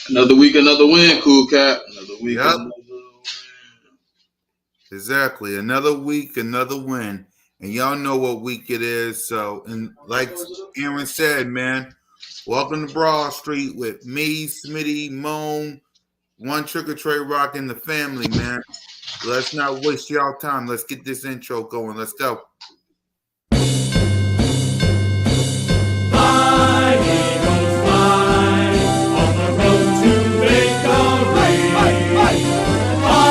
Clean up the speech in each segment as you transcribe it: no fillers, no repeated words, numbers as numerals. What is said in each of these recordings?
Another week, another win, cool cat. Another week, Yep, another win. exactly. Another week, another win. And y'all know what week it is. So, and like Aaron said, man, welcome to Broad Street with me, Smitty, Moan, One Trick or Trade Rock, and the family, man. Let's not waste y'all time. Let's get this intro going. Let's go. Fly, Eagles, fly, on the road to victory. Fly,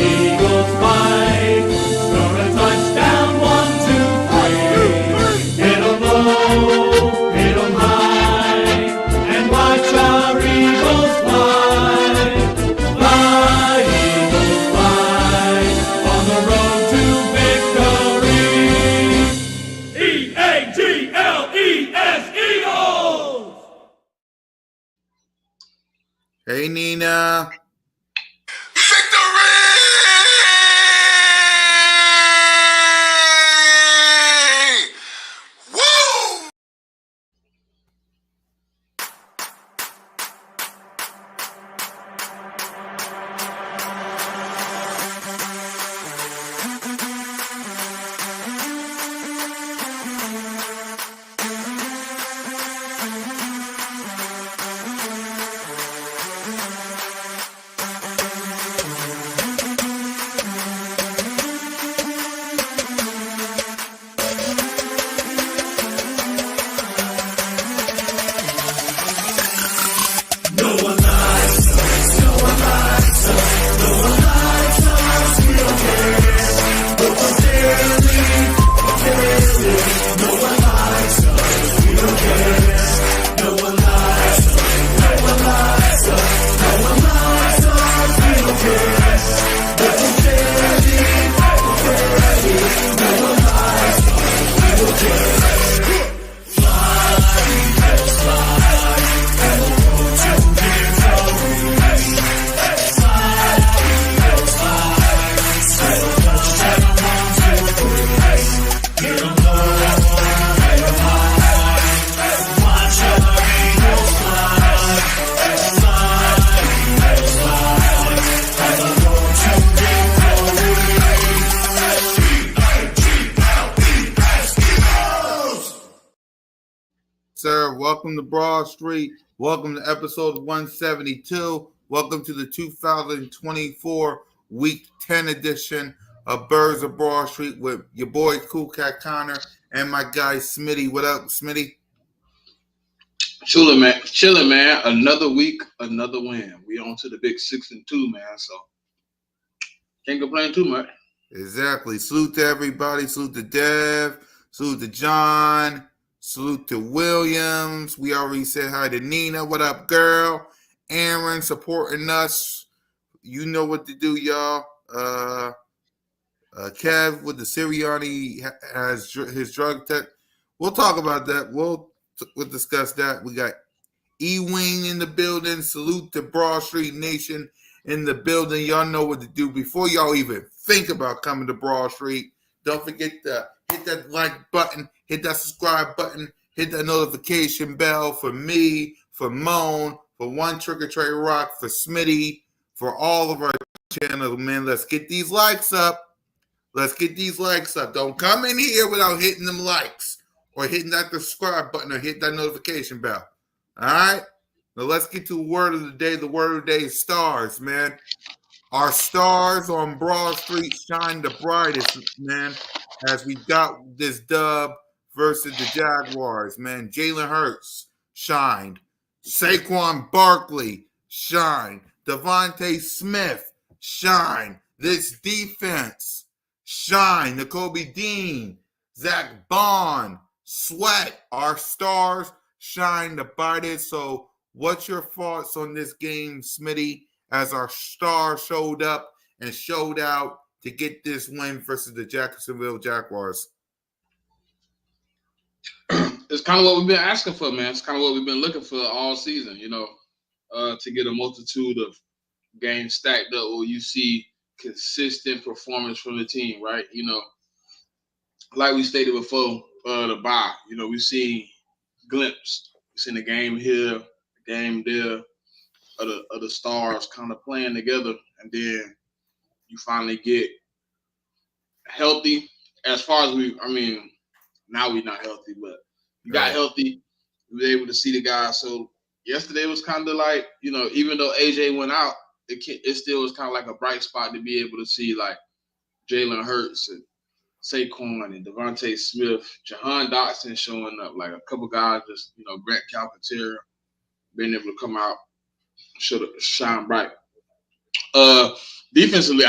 Eagles, fly, score a touchdown, 1, 2, 3. Hit 'em low, hit 'em high, and watch our Eagles fly. Fly, Eagles, fly, on the road to victory. E-A-G-L-E-S, Eagles! Hey, Nina. Victory! Woo! Sir, welcome to Broad Street. Welcome to episode 172. Welcome to the 2024 Week 10 edition of Birds of Broad Street with your boy Cool Cat Connor and my guy Smitty. What up, Smitty? Chilling, man. Another week, another win. We on to the big 6-2, man. So can't complain too much. Exactly. Salute to everybody. Salute to Dev. Salute to John. Salute to Williams. We already said hi to Nina. What up, girl? Aaron supporting us. You know what to do, y'all. Kev with the Sirianni has his drug test. We'll talk about that. We'll discuss that. We got E-Wing in the building. Salute to Broad Street Nation in the building. Y'all know what to do before y'all even think about coming to Broad Street. Don't forget to hit that like button, hit that subscribe button, hit that notification bell for me, for Moan, for One Trick or Trade Rock, for Smitty, for all of our channels, man. Let's get these likes up. Let's get these likes up. Don't come in here without hitting them likes or hitting that subscribe button or hit that notification bell. All right? Now let's get to the word of the day. The word of the day is stars, man. Our stars on Broad Street shine the brightest, man, as we got this dub versus the Jaguars, man. Jalen Hurts shined. Saquon Barkley shined. Devontae Smith shined. This defense shine. N'Kobe Dean, Zach Bond, Sweat. Our stars shine the brightest. So what's your thoughts on this game, Smitty, as our star showed up and showed out to get this win versus the Jacksonville Jaguars? It's kind of what we've been asking for, man. It's kind of what we've been looking for all season, to get a multitude of games stacked up where you see consistent performance from the team, right? Like we stated before the bye, we've seen glimpse. We've seen a game here, a game there. of the stars kind of playing together, and then you finally get healthy. As far as now we're not healthy, but you got healthy. You were able to see the guys. So yesterday was kind of like, even though AJ went out, it still was kind of like a bright spot to be able to see like Jalen Hurts and Saquon and Devontae Smith, Jahan Dotson showing up, like a couple guys just, Grant Calcaterra being able to come out, should have shine bright. Defensively,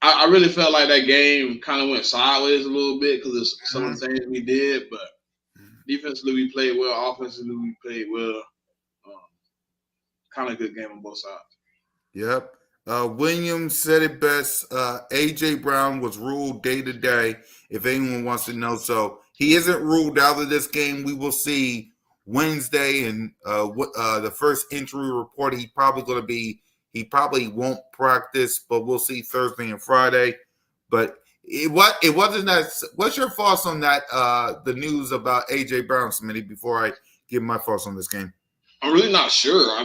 I really felt like that game kind of went sideways a little bit because of some of the things we did, but defensively we played well, offensively we played well. Kind of good game on both sides. Yep. Williams said it best. A.J. Brown was ruled day to day, if anyone wants to know. So he isn't ruled out of this game. We will see Wednesday, and the first injury report, he probably won't practice, but we'll see Thursday and Friday. But it wasn't that. What's your thoughts on that? The news about A.J. Brown, Smitty, before I give my thoughts on this game. I'm really not sure.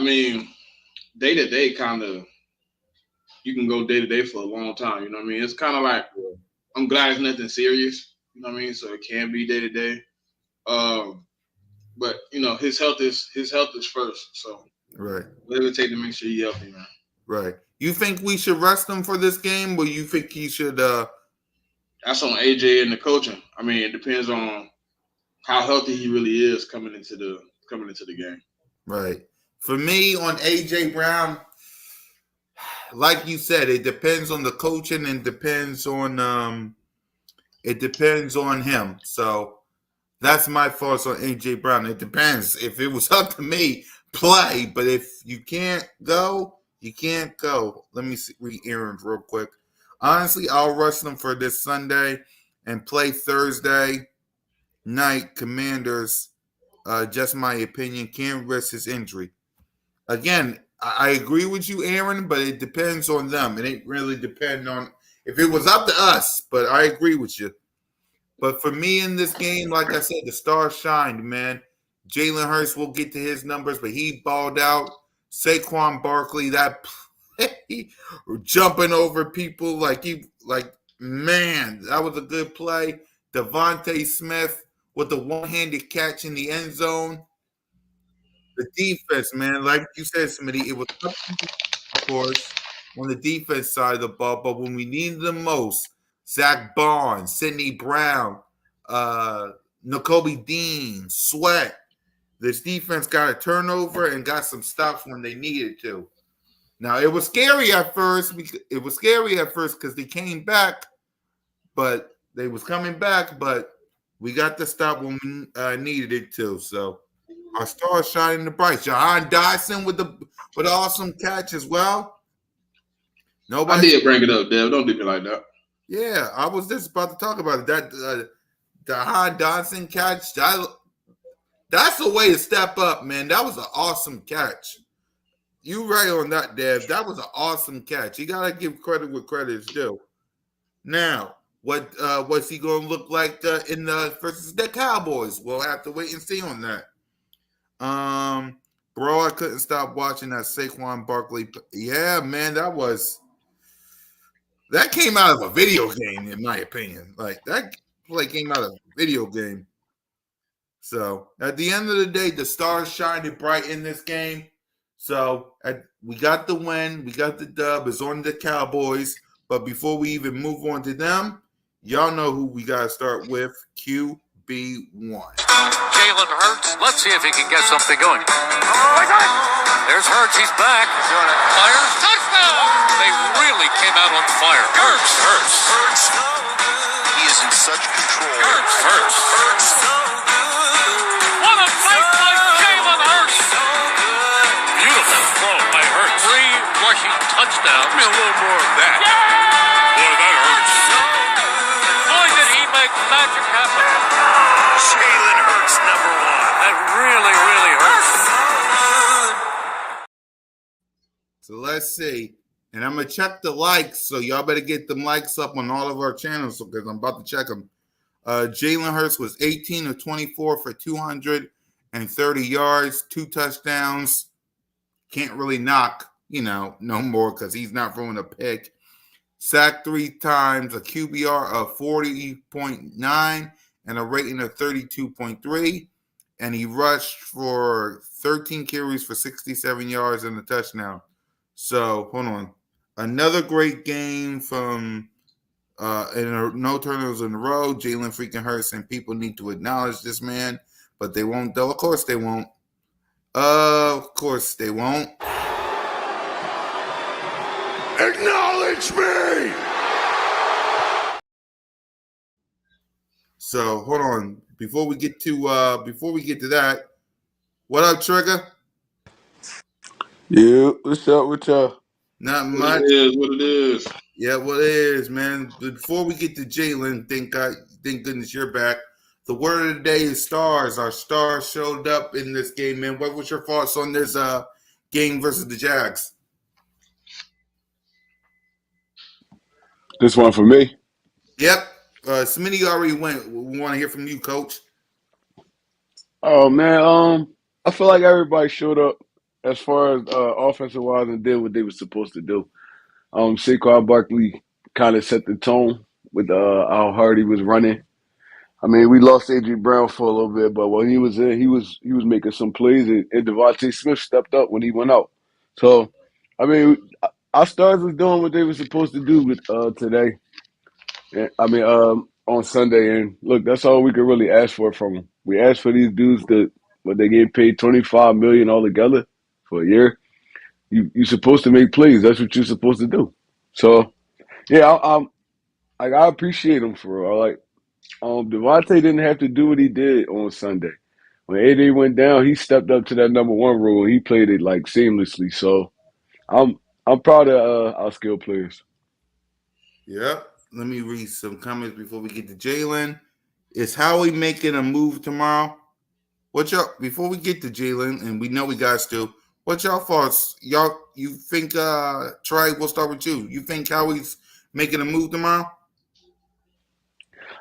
Day to day, kind of, you can go day to day for a long time. You know what I mean? It's kind of like, I'm glad it's nothing serious. You know what I mean? So it can be day to day. But his health is first. So right, whatever it takes to make sure he's healthy, man. Right. You think we should rest him for this game, or you think he should? That's on AJ and the coaching. It depends on how healthy he really is coming into the game. Right. For me, on A.J. Brown, like you said, it depends on the coaching and depends on him. So that's my thoughts on A.J. Brown. It depends. If it was up to me, play. But if you can't go, you can't go. Let me read Aaron's real quick. Honestly, I'll rush them for this Sunday and play Thursday night. Commanders, just my opinion, can't risk his injury. Again, I agree with you, Aaron, but it depends on them. It ain't really depend on if it was up to us, but I agree with you. But for me in this game, like I said, the stars shined, man. Jalen Hurts will get to his numbers, but he balled out. Saquon Barkley, that play, jumping over people man, that was a good play. Devontae Smith with the one-handed catch in the end zone. The defense, man, like you said, Smitty, it was up to you, of course, on the defense side of the ball, but when we needed them most, Zach Barnes, Sidney Brown, Nakobe Dean, Sweat, this defense got a turnover and got some stops when they needed to. Now, it was scary at first. Because they came back, but they was coming back, but we got the stop when we needed it to. So our stars shining the bright. Jahan Dotson with the awesome catch as well. I did bring it up, Dev. Don't do me like that. Yeah, I was just about to talk about it. That Jahan Dotson catch, that's the way to step up, man. That was an awesome catch. You right on that, Dev. That was an awesome catch. You gotta give credit where credit is due. Now, what's he gonna look like in the versus the Cowboys? We'll have to wait and see on that. Bro, I couldn't stop watching that Saquon Barkley. Yeah, man, that came out of a video game, in my opinion. Like that play came out of a video game. So at the end of the day, the stars shined bright in this game. So we got the win, we got the dub. It's on the Cowboys. But before we even move on to them, y'all know who we gotta start with. QB1. Jalen Hurts. Let's see if he can get something going. There's Hurts. He's back. Fires. Touchdown. They really came out on fire. Hurts. He is in such control. Hurts. What a play by Jalen Hurts. Beautiful throw by Hurts. 3 rushing touchdowns. Give me a little more of that. Boy, that hurts. Boy, did he make magic happen. Jalen Hurts, number 1. That really, really hurts. So let's see. And I'm going to check the likes. So y'all better get them likes up on all of our channels because I'm about to check them. Jalen Hurts was 18 of 24 for 230 yards, 2 touchdowns. Can't really knock, no more because he's not throwing a pick. Sacked 3 times, a QBR of 40.9 and a rating of 32.3. And he rushed for 13 carries for 67 yards and a touchdown. So, hold on. Another great game from no turnovers in a row. Jalen freaking Hurts, and people need to acknowledge this man, but they won't, though. Of course they won't. Of course they won't. Acknowledge me! So hold on. Before we get to that, what up, Trigger? Yeah, what's up with y'all? Not What much. it is, what it is. Yeah, well, it is, man. Before we get to Jalen, thank goodness you're back. The word of the day is stars. Our stars showed up in this game, man. What was your thoughts on this game versus the Jags? This one for me. Yep. Smitty already went. We want to hear from you, Coach. Oh man, I feel like everybody showed up as far as offensive wise and did what they were supposed to do. Saquon Barkley kind of set the tone with how hard he was running. I mean, we lost AJ Brown for a little bit, but when he was in, he was making some plays, and Devontae Smith stepped up when he went out. So, I mean, our stars was doing what they were supposed to do with today. I mean, on Sunday, and look, that's all we could really ask for from them. We asked for these dudes but they get paid $25 million altogether for a year. You're supposed to make plays. That's what you're supposed to do. So, yeah, I appreciate him for real. Like, Devontae didn't have to do what he did on Sunday. When AD went down, he stepped up to that number one role and he played it like seamlessly. So, I'm proud of our skilled players. Yep. Let me read some comments before we get to Jalen. Is Howie making a move tomorrow? Before we get to Jalen, and we know we guys do, what's y'all thoughts? You think Trey, we'll start with you. You think Howie's making a move tomorrow?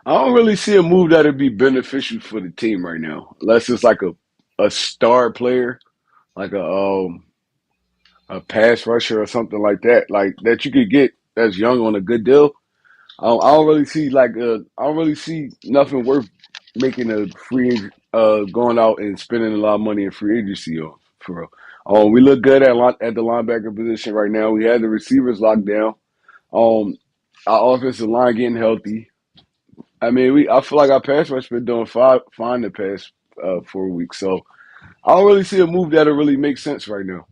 I don't really see a move that would be beneficial for the team right now, unless it's like a star player, like a pass rusher or something like that you could get that's young on a good deal. I don't really see I don't really see nothing worth making a going out and spending a lot of money in free agency on for real. We look good at the linebacker position right now. We had the receivers locked down. Our offensive line getting healthy. I mean, I feel like our pass rush been doing fine the past 4 weeks. So I don't really see a move that'll really make sense right now.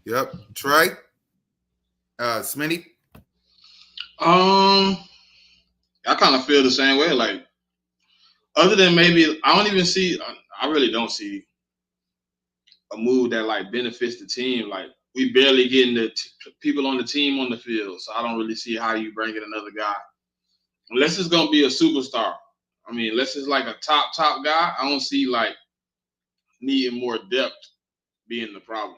Yep. Trey? Smitty? I kind of feel the same way. Like, other than maybe, I really don't see a move that like benefits the team. Like, we barely getting the people on the team on the field, so I don't really see how you bring in another guy unless it's gonna be a superstar. I mean, unless it's like a top guy, I don't see like needing more depth being the problem.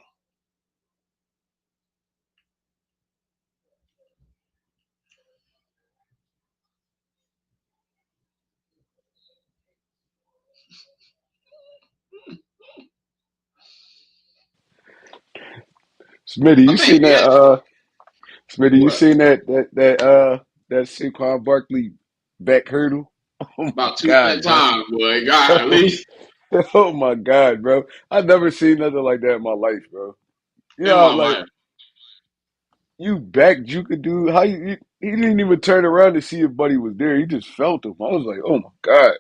Smitty, I you think seen that? Ed, Smitty, you what, seen that Saquon Barkley back hurdle? Oh my about 200 God, bro! times, boy. God, at least Oh my God, bro! I've never seen nothing like that in my life, bro. You in know, my like life. you back juke a dude. He didn't even turn around to see if Buddy was there. He just felt him. I was like, oh my God,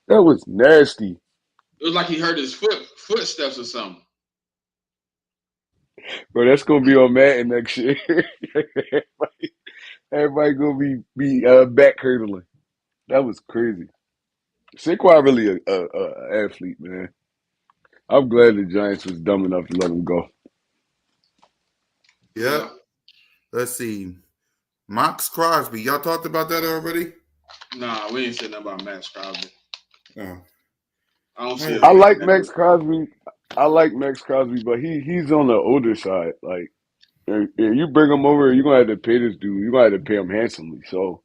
that was nasty, It was like he heard his footsteps or something. bro. That's gonna be on Madden next year. Everybody gonna be back hurdling. That was crazy. Saquon really a athlete, man. I'm glad the Giants was dumb enough to let him go. Yep. Yeah. Let's see. Max Crosby. Y'all talked about that already? Nah, we ain't saying nothing about Max Crosby. Oh. I don't see Yeah. us I making like that Max move. Crosby. I like Max Crosby, but he's on the older side. Like, if you bring him over, you're gonna have to pay this dude. You're gonna have to pay him handsomely. So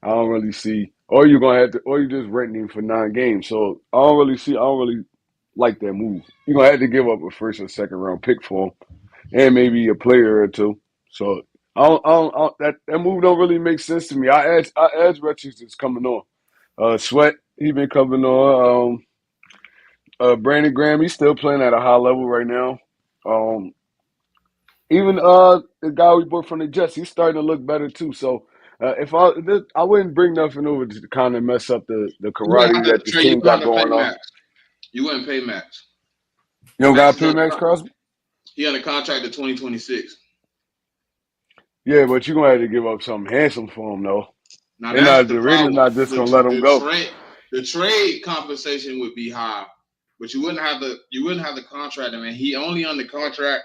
I don't really see, or you're gonna have to, or you're just renting him for 9 games. So I don't really like that move. You're gonna have to give up a first or second round pick for him, and maybe a player or two. So that move don't really make sense to me. I asked Richardson's coming on. Sweat, he been coming on. Brandon Graham, he's still playing at a high level right now. Um, Even the guy we bought from the Jets, he's starting to look better too. So if I wouldn't bring nothing over to kind of mess up the You wouldn't karate have to that this Trey. You team wouldn't got have to pay going on. Max. You wouldn't pay Max. You don't got Max to is pay under Max Crosby. he under contract to 2026. Yeah, but you're gonna have to give up something handsome for him though. Now And that's the the Raiders problem. not just gonna let him go. The trade compensation would be high, but you wouldn't have the contract. I mean, he only under contract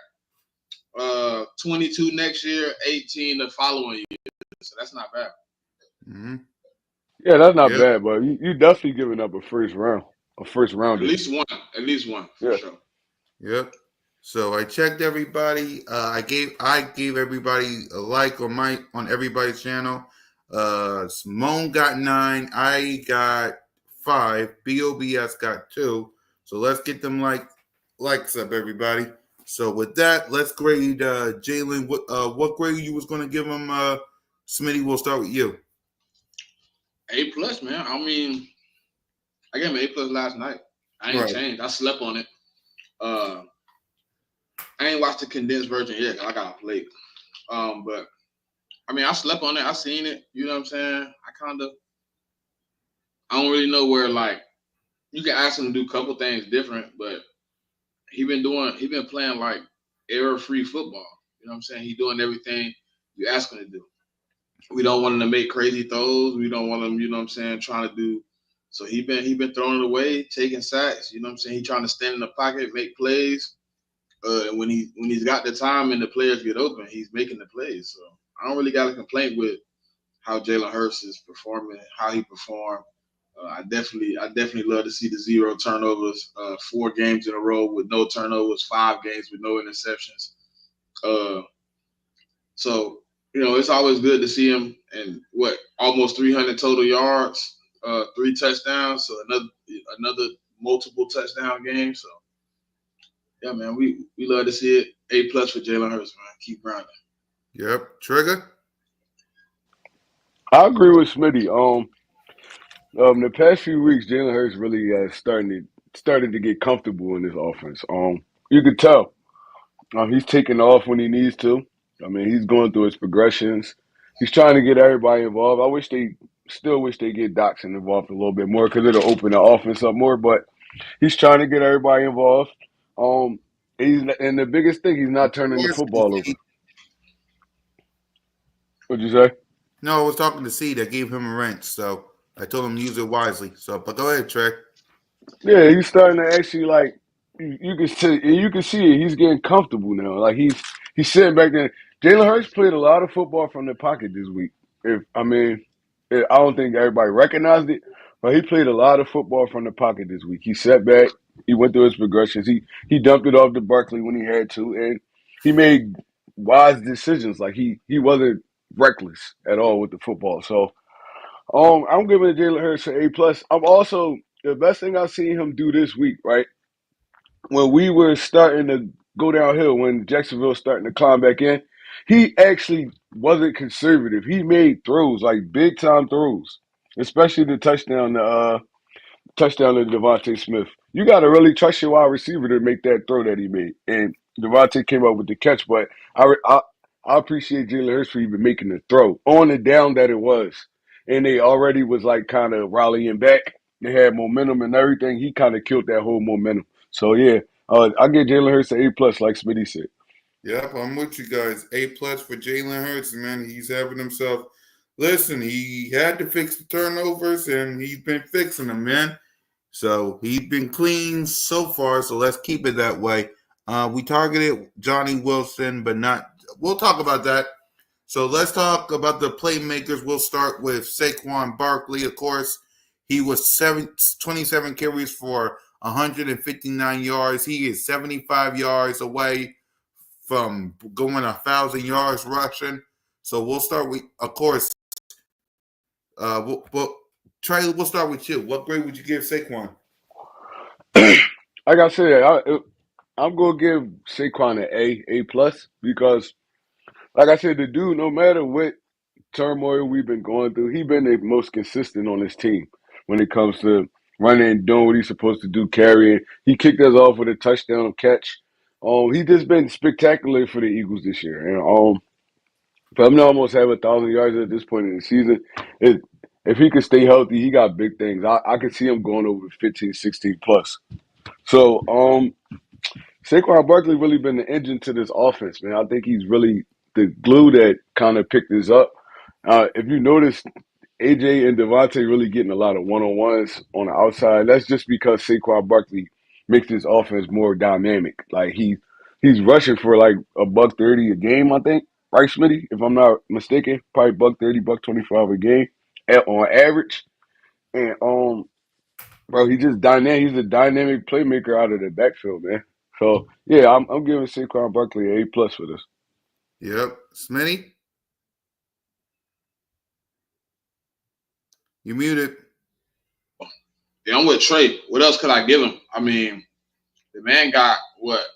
22 next year, 18 the following year. So that's not bad. Mm-hmm. Yeah, that's not Yep. bad, but you definitely giving up a first At rounder. least one for Yeah. sure. Yep. So I checked everybody. I gave everybody a like on everybody's channel. Simone got 9. I got 5. B.O.B.S got 2. So let's get them likes up, everybody. So with that, let's grade Jalen. What grade you was going to give him? Smitty, we'll start with you. A+, man. I mean, I gave him A+ last night. I ain't Right. changed. I slept on it. I ain't watched the condensed version yet. I got off late. But I mean, I slept on it. I seen it. You know what I'm saying? I don't really know where, like, you can ask him to do a couple things different, but he been playing like error-free football. You know what I'm saying? He doing everything you ask him to do. We don't want him to make crazy throws. We don't want him, you know what I'm saying, trying to do. So he been throwing it away, taking sacks. You know what I'm saying? He trying to stand in the pocket, make plays. And when he's got the time and the players get open, he's making the plays. So I don't really got a complaint with how Jalen Hurts is performing, how he performed. I definitely love to see the 0 turnovers. 4 games in a row with no turnovers, 5 games with no interceptions. So it's always good to see him, and almost 300 total yards, 3 touchdowns, so another multiple touchdown game. So yeah, man, we love to see it. A+ for Jalen Hurts, man. Keep grinding. Yep. Trigger. I agree with Smitty. The past few weeks, Jalen Hurts really started to get comfortable in this offense. You could tell. He's taking off when he needs to. I mean, he's going through his progressions. He's trying to get everybody involved. Still wish they get Doxson involved a little bit more because it'll open the offense up more. But he's trying to get everybody involved. And the biggest thing, he's not turning the football over. What'd you say? No, I was talking to C that gave him a wrench, so I told him to use it wisely. So, but go ahead, Trey. Yeah, he's starting to actually like you can see it. He's getting comfortable now. Like he's sitting back there. Jalen Hurts played a lot of football from the pocket this week. I don't think everybody recognized it, but he played a lot of football from the pocket this week. He sat back. He went through his progressions. He dumped it off to Barkley when he had to, and he made wise decisions. Like he wasn't reckless at all with the football. So I'm giving Jalen Hurts an A+. I'm also the best thing I've seen him do this week, right? When we were starting to go downhill, when Jacksonville was starting to climb back in, he actually wasn't conservative. He made throws, like big time throws, especially the touchdown to Devontae Smith. You got to really trust your wide receiver to make that throw that he made. And Devontae came up with the catch, but I appreciate Jalen Hurts for even making the throw on the down that it was. And they already was like kind of rallying back. They had momentum and everything. He kind of killed that whole momentum. So yeah, I get Jalen Hurts an A+, like Smitty said. Yep, I'm with you guys. A+ for Jalen Hurts, man. He's having himself. Listen, he had to fix the turnovers, and he's been fixing them, man. So he's been clean so far. So let's keep it that way. We targeted Johnny Wilson, but not. We'll talk about that. So let's talk about the playmakers. We'll start with Saquon Barkley. Of course, he was 27 carries for 159 yards. He is 75 yards away from going 1,000 yards rushing. So we'll start with, of course, Trey, we'll start with you. What grade would you give Saquon? like I said, I'm gonna give Saquon an A plus because, like I said, the dude, no matter what turmoil we've been going through, he been the most consistent on this team when it comes to running and doing what he's supposed to do, carrying. He kicked us off with a touchdown catch. He just been spectacular for the Eagles this year, and for him to almost have 1,000 yards at this point in the season, it, if he could stay healthy, he got big things. I could see him going over 15, 16 plus. So, Saquon Barkley really been the engine to this offense, man. I think he's really the glue that kind of picked this up. If you notice, AJ and Devontae really getting a lot of one-on-ones on the outside. That's just because Saquon Barkley makes this offense more dynamic. Like he's rushing for like a $130 a game, I think. Right, Smitty? If I'm not mistaken, probably $130, $125 a game on average. And bro, he's just dynamic. He's a dynamic playmaker out of the backfield, man. So yeah, I'm giving Saquon Barkley an A plus for this. Yep. Smitty? You muted. Yeah, I'm with Trey. What else could I give him? I mean, the man got what?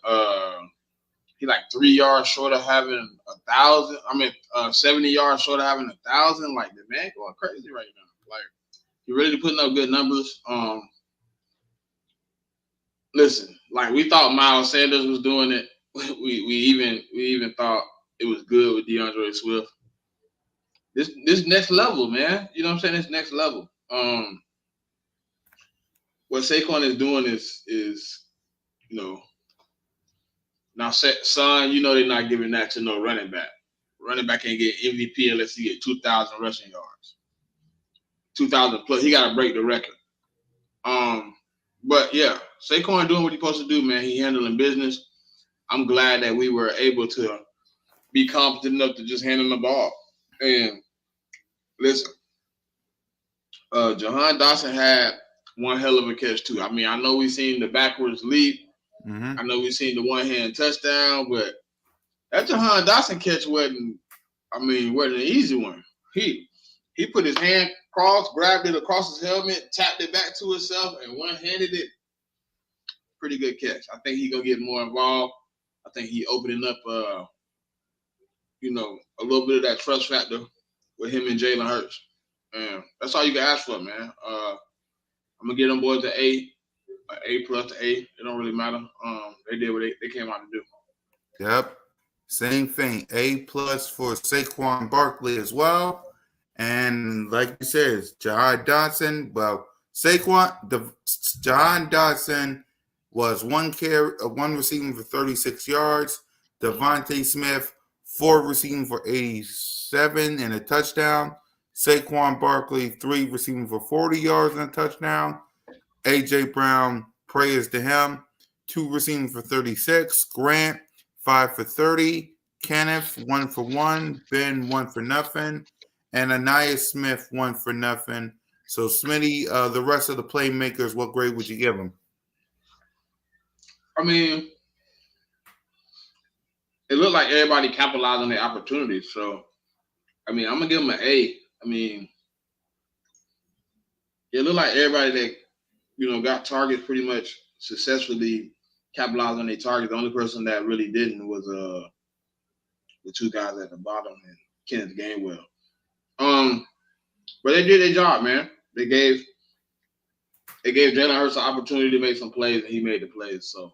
He like 3 yards short of having 1,000. 70 yards short of having 1,000. Like the man going crazy right now. Like he really putting up good numbers. Listen, like we thought Miles Sanders was doing it. We even thought it was good with DeAndre Swift. This next level, man. You know what I'm saying? This next level. What Saquon is doing is you know. Now, son, you know they're not giving that to no running back. Running back can't get MVP unless he get 2,000 rushing yards. 2,000 plus. He got to break the record. But, yeah, Saquon doing what he's supposed to do, man. He handling business. I'm glad that we were able to be competent enough to just handle the ball. And, listen, Jahan Dotson had one hell of a catch, too. I mean, I know we've seen the backwards leap. I know we've seen the one-hand touchdown, but that Jahan Dotson catch wasn't an easy one. He put his hand crossed, grabbed it across his helmet, tapped it back to himself, and one-handed it. Pretty good catch. I think he's going to get more involved. I think he opening up, a little bit of that trust factor with him and Jalen Hurts. And that's all you can ask for, man. I'm going to get them boys to A plus to A. It don't really matter. They did what they came out to do. Yep. Same thing. A plus for Saquon Barkley as well. And like you said, Jahan Dotson. Well, Jahan Dotson was one receiving for 36 yards. Devontae Smith, 4 receiving for 87 and a touchdown. Saquon Barkley, 3 receiving for 40 yards and a touchdown. A.J. Brown, praise to him, 2 receiving for 36. Grant, 5 for 30. Kenneth, 1 for 1. Ben, 1 for nothing. And Anais Smith, 1 for nothing. So, Smitty, the rest of the playmakers, what grade would you give them? I mean, it looked like everybody capitalized on their opportunities. So, I'm going to give them an A. It looked like everybody that got targets pretty much successfully capitalized on their targets. The only person that really didn't was the 2 guys at the bottom and Kenneth Gainwell. But they did their job, man. They gave Jalen Hurts an opportunity to make some plays, and he made the plays. So,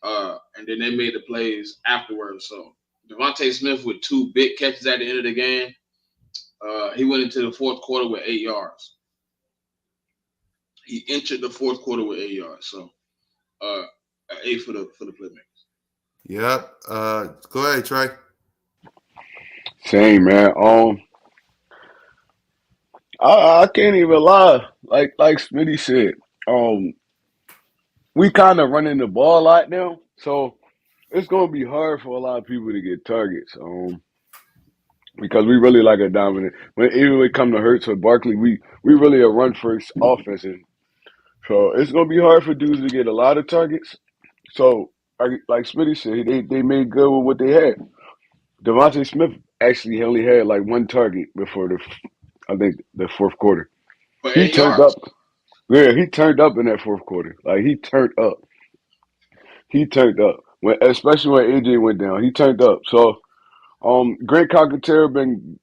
and then they made the plays afterwards. So, Devontae Smith with 2 big catches at the end of the game. He went into the fourth quarter with 8 yards. He entered the fourth quarter with 8 yards. So, an A for the playmakers. Yep. Go ahead, Trey. Same, man. I can't even lie. Like Smitty said, we kind of running the ball a lot now, so it's gonna be hard for a lot of people to get targets. Because we really like a dominant. Even when it comes to Hurts or Barkley, we really a run first offense, and so it's gonna be hard for dudes to get a lot of targets. So, like Smitty said, they made good with what they had. Devontae Smith actually only had like 1 target before the fourth quarter. For He 8 turned yards. up. Yeah, he turned up in that fourth quarter. Like he turned up. he turned up. Especially when AJ went down, he turned up. So, Grant Calcaterra been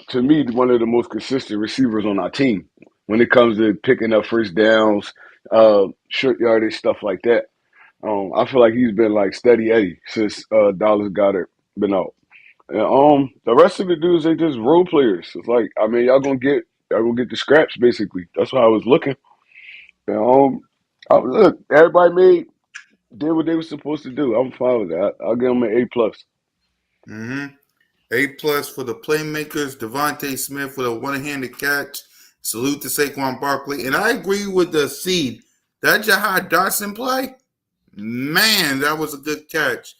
to me one of the most consistent receivers on our team when it comes to picking up first downs, short yardage, stuff like that. I feel like he's been like steady Eddie since Dallas Goddard been out. And, the rest of the dudes they just role players. It's like I mean y'all gonna get the scraps basically. That's why I was looking. And, look, everybody did what they were supposed to do. I'm fine with that. I'll give them an A+. Mm-hmm. A+ for the playmakers. Devontae Smith with a one-handed catch. Salute to Saquon Barkley. And I agree with the seed. That Jahad Dotson play, man, that was a good catch.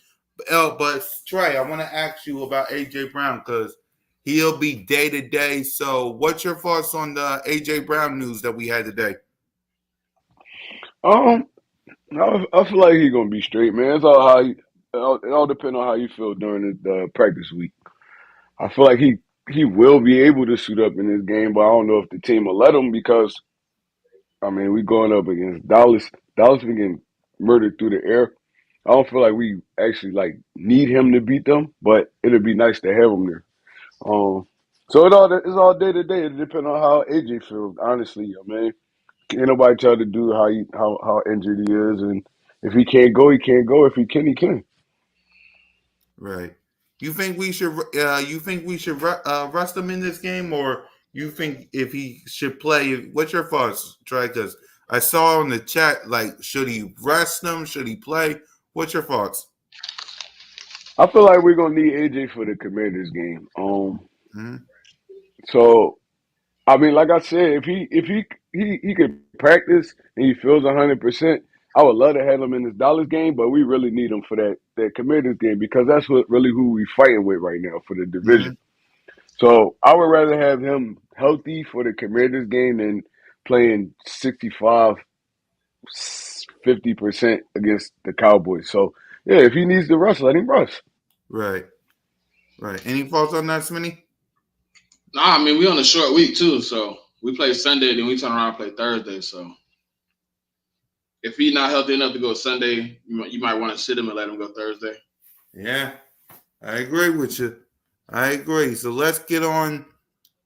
But Trey, I want to ask you about A.J. Brown because he'll be day-to-day. So what's your thoughts on the A.J. Brown news that we had today? Um, I feel like he's gonna be straight, man. It's all how it all depends on how you feel during the practice week. I feel like he will be able to suit up in this game, but I don't know if the team will let him because I mean we going up against Dallas. Dallas been getting murdered through the air. I don't feel like we actually like need him to beat them, but it'd be nice to have him there. So it's all day to day. It depends on how AJ feels. Honestly, I mean, ain't nobody tell to do how injured he is, and if he can't go, he can't go. If he can, he can. Right. You think we should? Rest him in this game, or you think if he should play? What's your thoughts, Trey? Because I saw in the chat, like, should he rest him? Should he play? What's your thoughts? I feel like we're gonna need AJ for the Commanders game. Mm-hmm. So I mean, like I said, if he could practice and he feels 100%, I would love to have him in this Dallas game. But we really need him for that Commanders game because that's what really who we fighting with right now for the Mm-hmm. division. So I would rather have him healthy for the Commanders game than playing 65, 50% against the Cowboys. So yeah, if he needs to rush, let him rush. Right. Right. Any thoughts on that, Smitty? Nah, I mean we on a short week too, so we play Sunday, then we turn around and play Thursday. So if he's not healthy enough to go Sunday, you might want to sit him and let him go Thursday. Yeah, I agree with you. I agree. So let's get on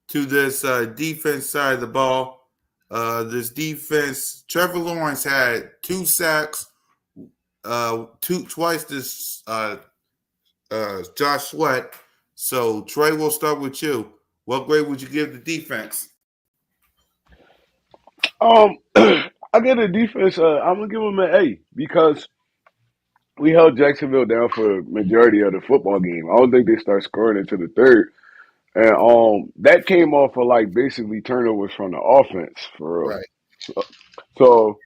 to this defense side of the ball. This defense, Trevor Lawrence had 2 sacks, twice this Josh Sweat. So Trey, we'll start with you. What grade would you give the defense? I get the defense. I'm gonna give him an A because we held Jacksonville down for a majority of the football game. I don't think they start scoring into the third. And that came off of like basically turnovers from the offense for real. Right. So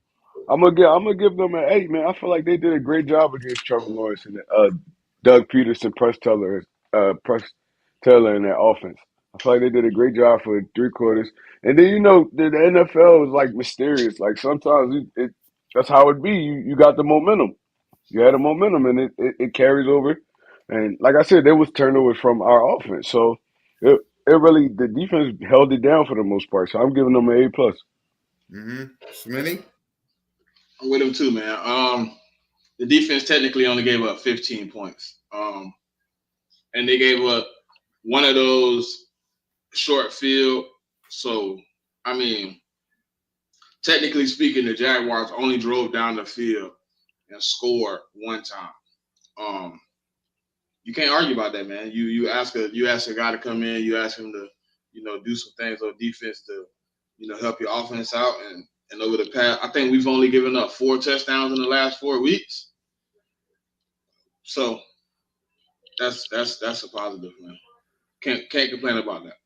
I'm gonna give them an 8, man. I feel like they did a great job against Trevor Lawrence and Doug Peterson, Press Taylor in that offense. I feel like they did a great job for 3 quarters. And then the NFL is like mysterious. Like sometimes that's how it be. You got the momentum. You had a momentum, and it carries over. And like I said, there was turnovers from our offense, so it really the defense held it down for the most part. So I'm giving them an A+. Mm-hmm. Smitty? I'm with him too, man. The defense technically only gave up 15 points. And they gave up one of those short field. So, I mean, technically speaking, the Jaguars only drove down the field and scored one time. You can't argue about that, man. You ask a guy to come in, you ask him to, do some things on defense to, help your offense out. And over the past, I think we've only given up 4 touchdowns in the last 4 weeks. So that's a positive, man. Can't complain about that.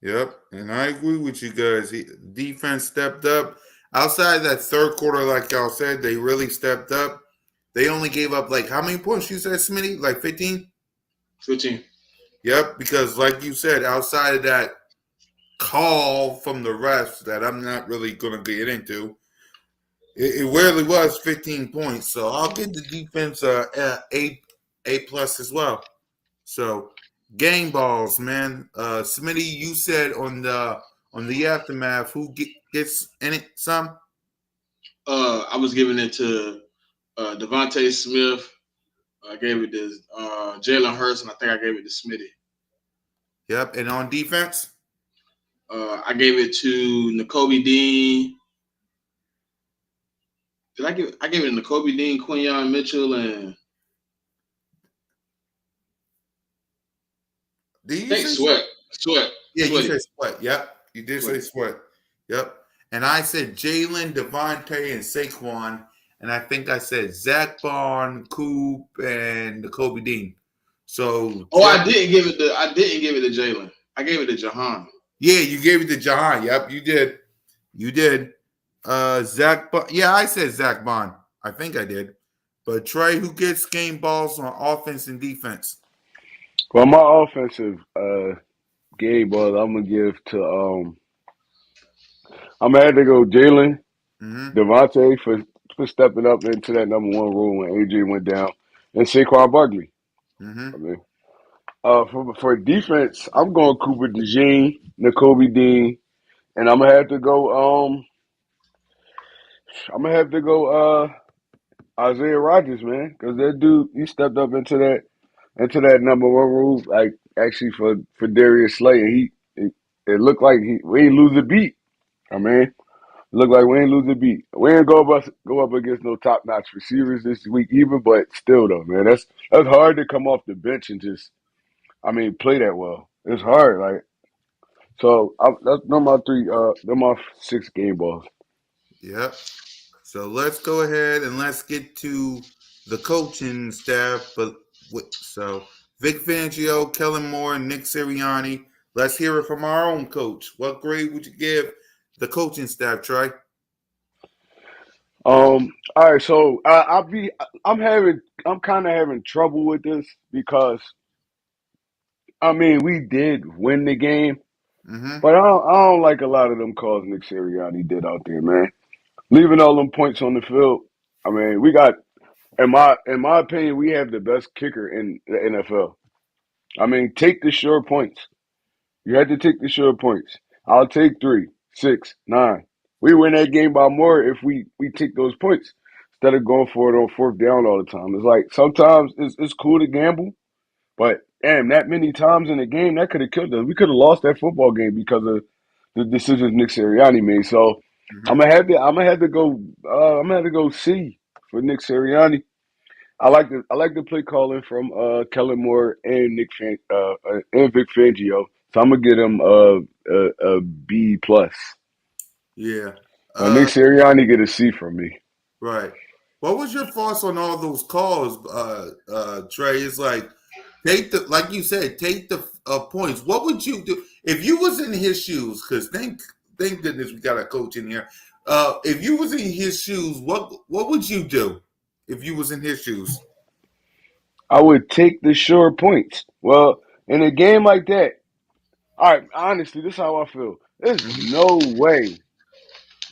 Yep, and I agree with you guys. Defense stepped up. Outside that third quarter, like y'all said, they really stepped up. They only gave up like how many points you said, Smitty? Like 15? 15. Yep, because like you said, outside of that call from the refs that I'm not really going to get into, it really was 15 points. So I'll give the defense A plus as well. So game balls, man. Smitty, you said on the aftermath, who gets in it? Some. I was giving it to Devontae Smith. I gave it to Jalen Hurts, and I think I gave it to Smitty. Yep. And on defense? I gave it to Nakobe Dean. I gave it to Nakobe Dean, Quinyon Mitchell, and Did you think say Sweat. Yeah, Sweaty. you said Sweat. Yep. You did say Sweat. Yep. And I said Jalen, Devontae, and Saquon. And I think I said Zach Barn, Coop, and Nakobe Dean. So I didn't give it to Jalen. I gave it to Jahan. Yeah, you gave it to Jahan. Yep, you did. You did. Zach Bond. Yeah, I said Zach Bond. I think I did. But Trey, who gets game balls on offense and defense? Well, my offensive game ball, I'm gonna give to I'm gonna have to go Jalen, Devontae for stepping up into that number one role when AJ went down, and Saquon Barkley. I mean, for defense, I'm going Cooper DeJean, Nakobe Dean, and I'm gonna have to go Isaiah Rodgers, man, because that dude he stepped up into that number one role, like actually for Darius Slay, and it looked like we ain't lose a beat. I mean, look like we ain't lose a beat. We ain't go up against no top notch receivers this week either, but still though, man, that's hard to come off the bench and just, play that well. It's hard, like so. That's my three. They're my 6 game balls. Yep. So let's go ahead and let's get to the coaching staff. So Vic Fangio, Kellen Moore, and Nick Sirianni. Let's hear it from our own coach. What grade would you give the coaching staff, Trey? All right, so I'm kind of having trouble with this because we did win the game, but I don't like a lot of them calls Nick Sirianni did out there, man. Leaving all them points on the field. We got, in my opinion, we have the best kicker in the NFL. Take the sure points. You had to take the sure points. I'll take 3, 6, 9. We win that game by more if we take those points instead of going for it on 4th down all the time. It's like sometimes it's cool to gamble, but damn, that many times in the game that could have killed us. We could have lost that football game because of the decisions Nick Sirianni made. So I'm gonna have to go C for Nick Sirianni. I like the play calling from Kellen Moore and and Vic Fangio. So I'm gonna get him a B plus. Yeah. Nick Sirianni get a C from me. Right. What was your thoughts on all those calls, Trey? It's like like you said, take the points. What would you do if you was in his shoes? Because thank goodness we got a coach in here. If you was in his shoes, what would you do if you was in his shoes? I would take the sure points. Well, in a game like that, all right, honestly, this is how I feel. There's no way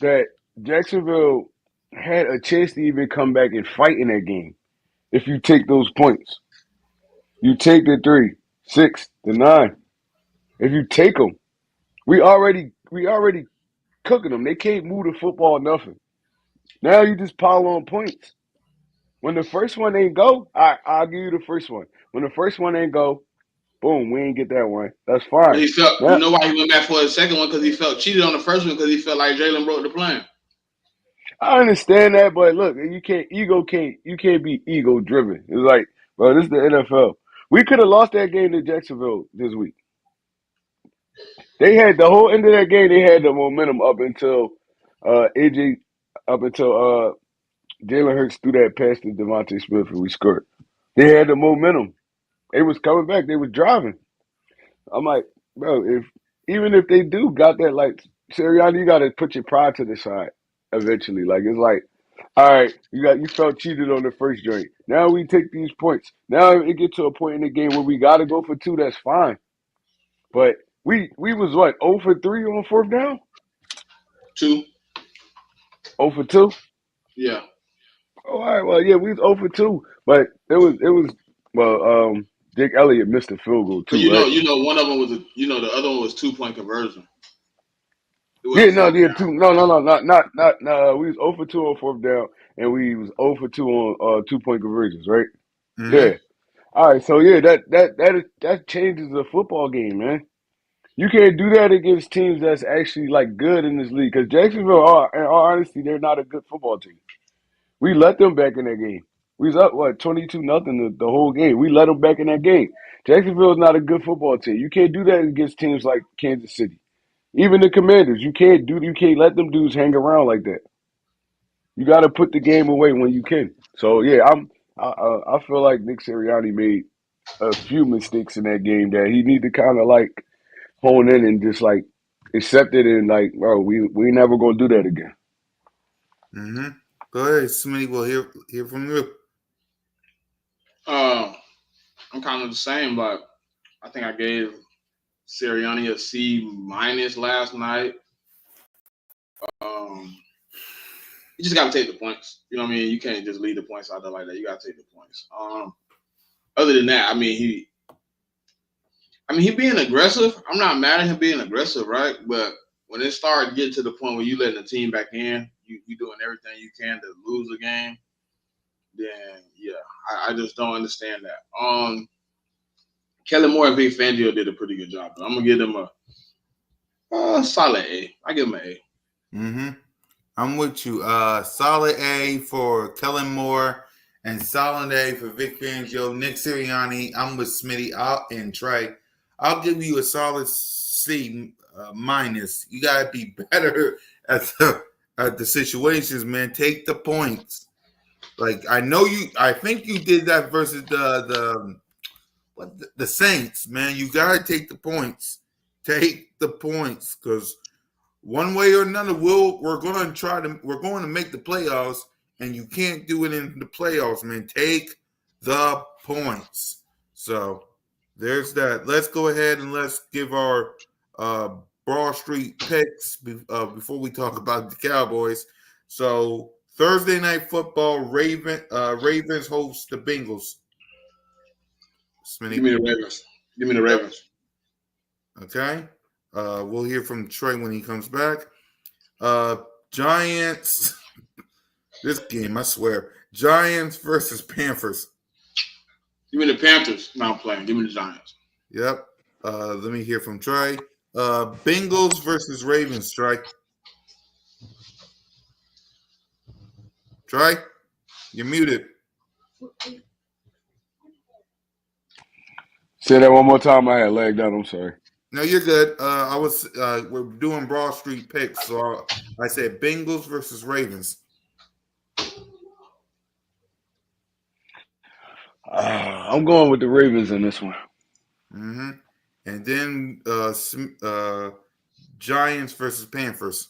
that Jacksonville had a chance to even come back and fight in that game if you take those points. You take the 3, 6, the 9. If you take them, we already cooking them. They can't move the football nothing. Now you just pile on points. When the first one ain't go, I'll give you the first one. When the first one ain't go, boom, we ain't get that one. That's fine. But he felt, now, you know why he went back for the second one? Because he felt cheated on the first one because he felt like Jalen broke the plan. I understand that, but look, you can't be ego driven. It's like, bro, this is the NFL. We could have lost that game to Jacksonville this week. They had the whole end of that game. They had the momentum up until Jalen Hurts threw that pass to Devontae Smith and we scored. They had the momentum. They was coming back. They was driving. I'm like, bro, even if they do got that, like, Sirianni, you got to put your pride to the side eventually. Like, it's like, all right, you felt cheated on the first joint. Now we take these points. Now it get to a point in the game where we got to go for 2. That's fine. But we was what, 0 for 3 on 4th down? 2. 0 for 2? Yeah. Oh, all right. Well, yeah, we was 0 for 2, but it was Jake Elliott missed a field goal too. But right? one of them was the other one was 2-point conversion. Yeah, no, yeah, 2. No, not. We was 0 for 2 on 4th down, and we was 0 for 2 on 2-point conversions, right? Mm-hmm. Yeah. All right, so yeah, that changes the football game, man. You can't do that against teams that's actually like good in this league. Because Jacksonville, in all honesty, they're not a good football team. We let them back in that game. We was up 22-0 the whole game. We let them back in that game. Jacksonville is not a good football team. You can't do that against teams like Kansas City. Even the Commanders, you can't let them dudes hang around like that. You got to put the game away when you can. So yeah, I feel like Nick Sirianni made a few mistakes in that game that he need to kind of like hone in and just like accept it and like, bro, we never gonna do that again. Mm-hmm. Go ahead, Smitty. We'll hear from you. I'm kind of the same, but I think I gave Sirianni a C- last night. You just got to take the points. You know what I mean? You can't just leave the points out there like that. You got to take the points. Other than that, I mean, he being aggressive. I'm not mad at him being aggressive, right? But when it started getting to the point where you letting the team back in, you doing everything you can to lose the game, then yeah, I just don't understand that. Kellen Moore and Vic Fangio did a pretty good job. I'm gonna give them a solid A. I give them an A. Mm-hmm. I'm with you. Solid A for Kellen Moore and solid A for Vic Fangio, Nick Sirianni. I'm with Smitty and Trey. I'll give you a solid C minus. You gotta be better at the situations, man. Take the points. Like I think you did that versus the Saints, man. You gotta take the points. Take the points, because one way or another, we're going to make the playoffs, and you can't do it in the playoffs, man. Take the points. So there's that. Let's go ahead and let's give our Broad Street picks before we talk about the Cowboys. So Thursday night football, Ravens host the Bengals. Smitty. Give me the Ravens. Give me the Ravens. Okay. We'll hear from Trey when he comes back. Giants. This game, I swear. Giants versus Panthers. Give me the Panthers. No, I'm playing. Give me the Giants. Yep. Let me hear from Trey. Bengals versus Ravens, Trey. Trey, you're muted. Say that one more time. I had lagged out. I'm sorry. No, you're good. We're doing Broad Street picks, so I said Bengals versus Ravens. I'm going with the Ravens in this one. Mm-hmm. And then Giants versus Panthers.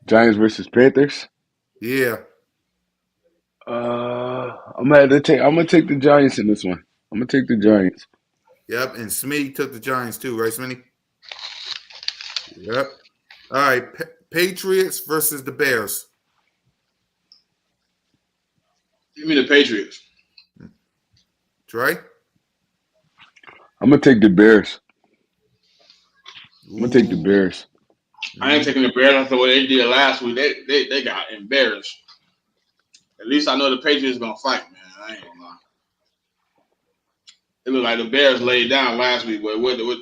Giants versus Panthers. Yeah. I'm gonna take the Giants in this one. I'm gonna take the Giants. Yep. And Smitty took the Giants too, right, Smitty? Yep. All right. Patriots versus the Bears. Give me the Patriots. Trey? I'm gonna take the Bears. I'm gonna take the Bears. I ain't taking the Bears after what they did last week. They got embarrassed. At least I know the Patriots gonna fight, man. I ain't gonna lie. It looked like the Bears laid down last week.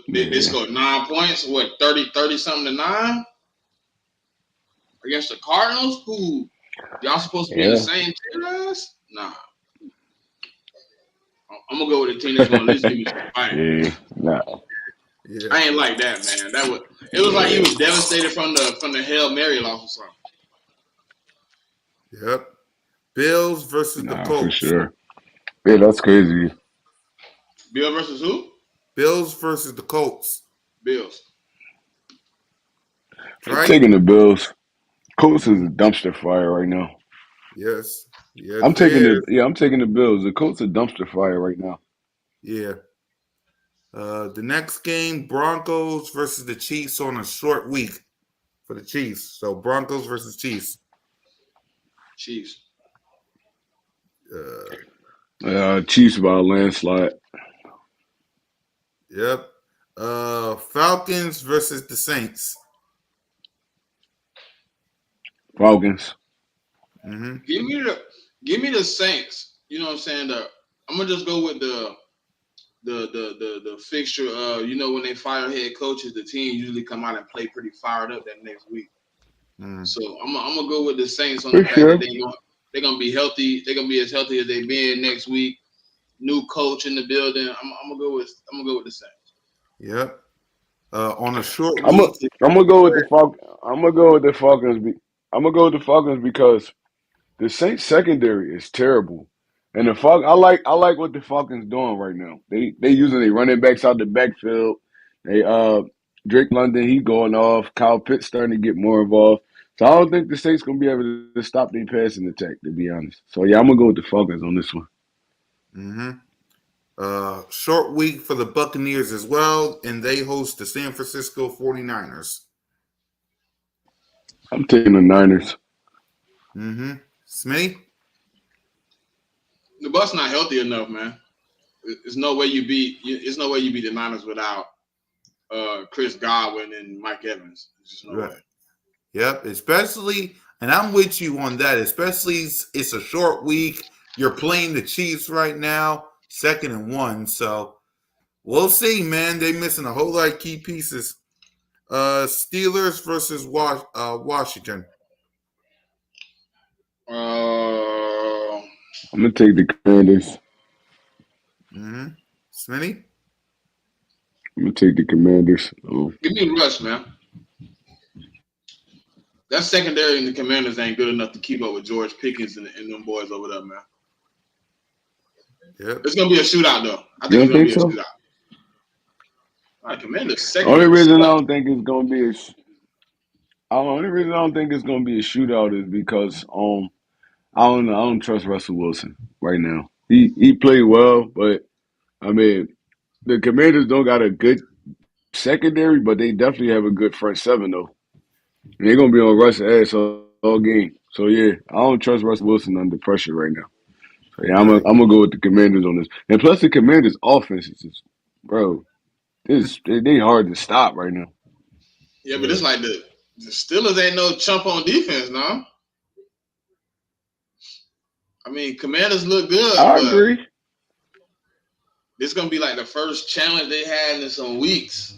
They scored 9 points. 30 something to 9 against the Cardinals. Who y'all supposed to be in the same team as? Nah. I'm gonna go with a team that's gonna at least give me some fight. Yeah. I ain't like that, man. It was like he was devastated from the Hail Mary loss or something. Yep. Bills versus the Colts. For sure. Yeah, that's crazy. Bill versus who? Bills versus the Colts. Bills. I'm taking the Bills. Colts is a dumpster fire right now. Yes. I'm taking the Bills. The Colts are dumpster fire right now. Yeah. The next game, Broncos versus the Chiefs on a short week for the Chiefs. So Broncos versus Chiefs. Chiefs. Chiefs by a landslide. Yep. Falcons versus the Saints. Falcons. Mm-hmm. Give me the Saints. You know what I'm saying? I'm gonna just go with the fixture. You know, when they fire head coaches, the team usually come out and play pretty fired up that next week. Mm. So I'm gonna go with the Saints on For the fact that sure. they're gonna be healthy. They're gonna be as healthy as they've been next week. New coach in the building. I'm gonna go with the Saints. Yep. On a short I'm a, week. I'm gonna go with the Falcons. I'm gonna go with the Falcons. I'm gonna go with the Falcons because the Saints secondary is terrible, and the I like what the Falcons doing right now. They using their running backs out the backfield. They Drake London, he going off. Kyle Pitts starting to get more involved. So I don't think the Saints gonna be able to stop their passing attack, to be honest. So yeah, I'm gonna go with the Falcons on this one. Mm-hmm. Short week for the Buccaneers as well, and they host the San Francisco 49ers. I'm taking the Niners. Mm-hmm. Smitty? The Bucks not healthy enough, man. There's no way you beat. There's no way you beat the Niners without Chris Godwin and Mike Evans. There's just no Right. way. Yep. Especially, and I'm with you on that. Especially, it's a short week. You're playing the Chiefs right now, 2nd-1. So we'll see, man. They missing a whole lot of key pieces. Steelers versus Washington. I'm gonna take the Commanders. Mm-hmm. Smitty? I'm gonna take the Commanders. Oh. Give me Russ, man. That secondary and the Commanders ain't good enough to keep up with George Pickens and them boys over there, man. Yep. It's gonna be a shootout, though. I You think don't it's gonna think be a so? shootout. All right, Commanders Only secondary. reason I don't think it's gonna be a only reason I don't think it's gonna be a shootout is because I don't know. I don't trust Russell Wilson right now. He played well, but I mean the Commanders don't got a good secondary, but they definitely have a good front seven though. And they're gonna be on Russ's ass all game. So yeah, I don't trust Russell Wilson under pressure right now. So yeah, Right. I'm gonna go with the Commanders on this. And plus the Commanders offense is just, bro, they hard to stop right now. Yeah, but Yeah. it's like the Steelers ain't no chump on defense, no. I mean, Commanders look good, I but agree. this gonna be like the first challenge they had in some weeks.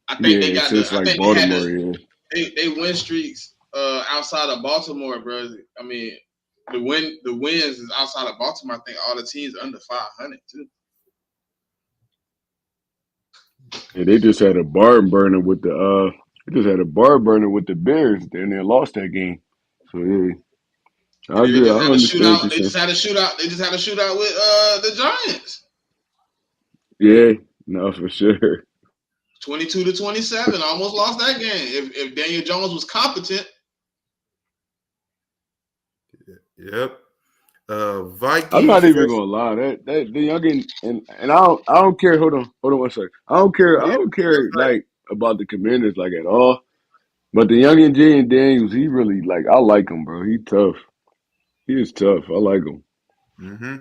I think they Yeah, got since the. I like think they had Baltimore, yeah. they win streaks outside of Baltimore, bro. I mean, the wins is outside of Baltimore. I think all the teams are under 500 too. Yeah, they just had a barn burner with the Bears and they lost that game. So yeah. And I then they agree. I just had a understand what shootout. you're They saying. just had a shootout. They just had a shootout with the Giants. Yeah, no, for sure. 22-27. Almost lost that game. If Daniel Jones was competent. Yep. I'm not Vikings even versus. gonna lie. That the youngin and I don't care. Hold on one second. I Yeah, don't that's care right. like about the Commanders like at all. But the youngin Jay and Daniels, he really like I like him, bro. He tough. He is tough. I like him. Mm-hmm.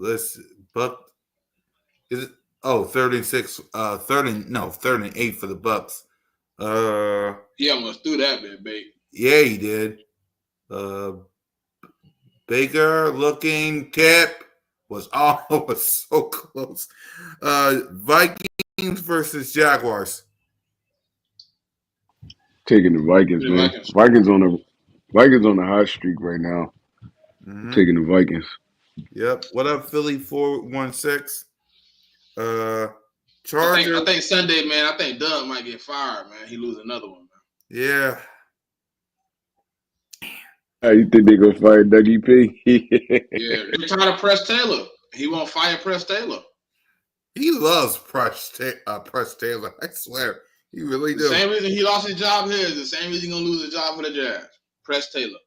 Let's Buck. Is it? Oh, 3rd-6. 3rd-8 for the Bucks. He almost threw that bit, bait. Yeah, he did. Baker looking tip was was so close. Vikings versus Jaguars. Taking the Vikings, The man. Vikings. Vikings on the hot streak right now. Mm-hmm. Taking the Vikings. Yep. What up, Philly 416? I Chargers. think Sunday, man. I think Doug might get fired, man. He lose another one, man. Yeah. How you think they gonna fire Dougie P? Yeah, they're trying to press Taylor. He won't fire Press Taylor. He loves Press Taylor. I swear. He really The does. same reason he lost his job here is the same reason he's gonna lose his job for the Jazz. Press Taylor.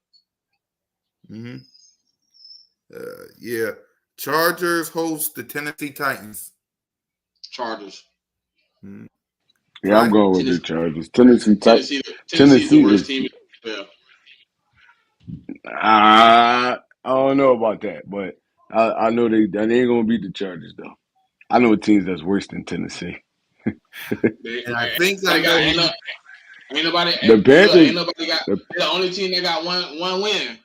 Mm-hmm. Yeah. Chargers host the Tennessee Titans. Chargers. Mm-hmm. Yeah, I'm going with the Chargers. Tennessee Tennessee's the worst is. team in the NFL. I don't know about that, but I know they ain't gonna beat the Chargers though. I know teams that's worse than Tennessee. And I think I Ain't know. Ain't nobody. The Panthers. Ain't nobody got. The, They're the only team that got one win.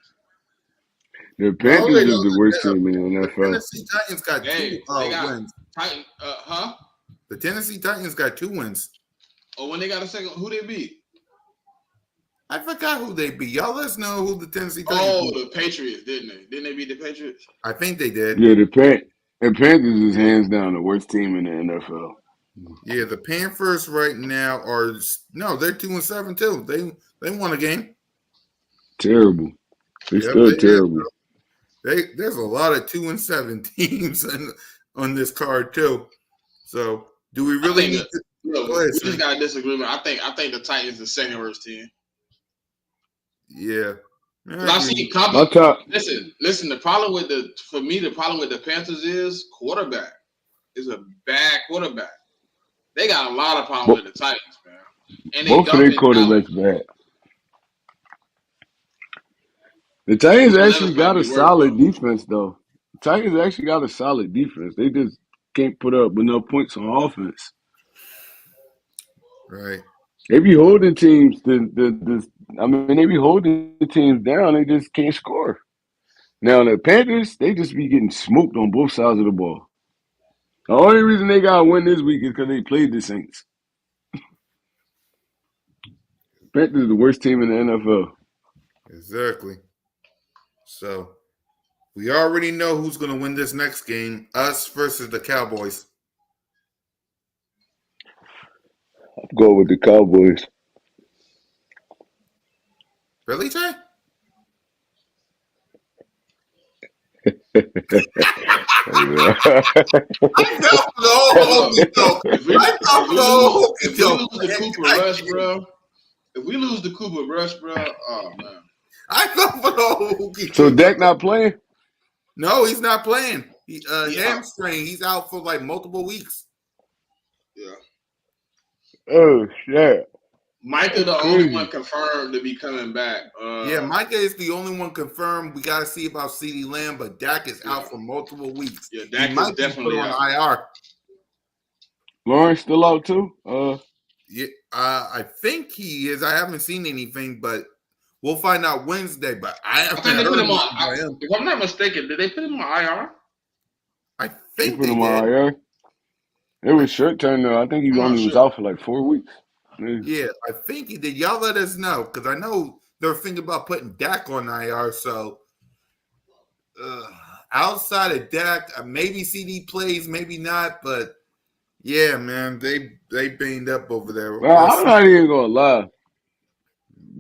the No, Panthers they is the worst don't. team in the The NFL. Tennessee Titans got Hey, two they got wins. Titan. Huh? The Tennessee Titans got 2 wins. Oh, when they got a second, who they beat? I forgot who they beat. Y'all let us know who the Tennessee Titans Oh, beat. the Patriots, didn't they? Didn't they beat the Patriots? I think they did. Yeah, the Panthers is hands down the worst team in the NFL. Yeah, the Panthers right now are they're 2-7 too. They won a game. Terrible. They're Yep, still they did. terrible. There's a lot of 2-7 teams on this card too. So do we really need to? Look, Go ahead, we just Smitty. got a disagreement. I think the Titans the second worst team. Yeah. I see My top. Listen. The problem with the Panthers is quarterback. Is a bad quarterback. They got a lot of problems with the Titans, man. And they Both of their dumping quarterbacks bad. The Titans actually got a solid defense, though. The Titans actually got a solid defense. They just can't put up enough points on offense. Right. They be holding teams. They be holding teams down. They just can't score. Now the Panthers, they just be getting smoked on both sides of the ball. The only reason they got to win this week is because they played the Saints. Panthers is the worst team in the NFL. Exactly. So we already know who's going to win this next game: us versus the Cowboys. I'll go with the Cowboys. Really, Trey? Yeah. I fell for the whole hokey doke. If we lose the Cooper Rush, bro. If we lose the Cooper Rush, bro, oh man. I fell for the whole hokey doke. So Dak not playing? No, he's not playing. Yeah. Hamstring. He's out for like multiple weeks. Yeah. Oh shit. Micah the only one confirmed to be coming back. Yeah, Micah is the only one confirmed. We got to see about CeeDee Lamb, but Dak is out for multiple weeks. Yeah, Dak is definitely on out. IR. Lawrence still out too? Yeah, I think he is. I haven't seen anything, but we'll find out Wednesday. But I think haven't they put heard him on. anything about him. If I'm not mistaken, did they put him on IR? I They think put they him on did. IR. It was short term though. I think he only was out for like 4 weeks. Yeah, I think he did. Y'all let us know because I know they're thinking about putting Dak on IR. So outside of Dak, maybe CD plays, maybe not. But yeah, man, they banged up over there. Well, I'm not even gonna lie.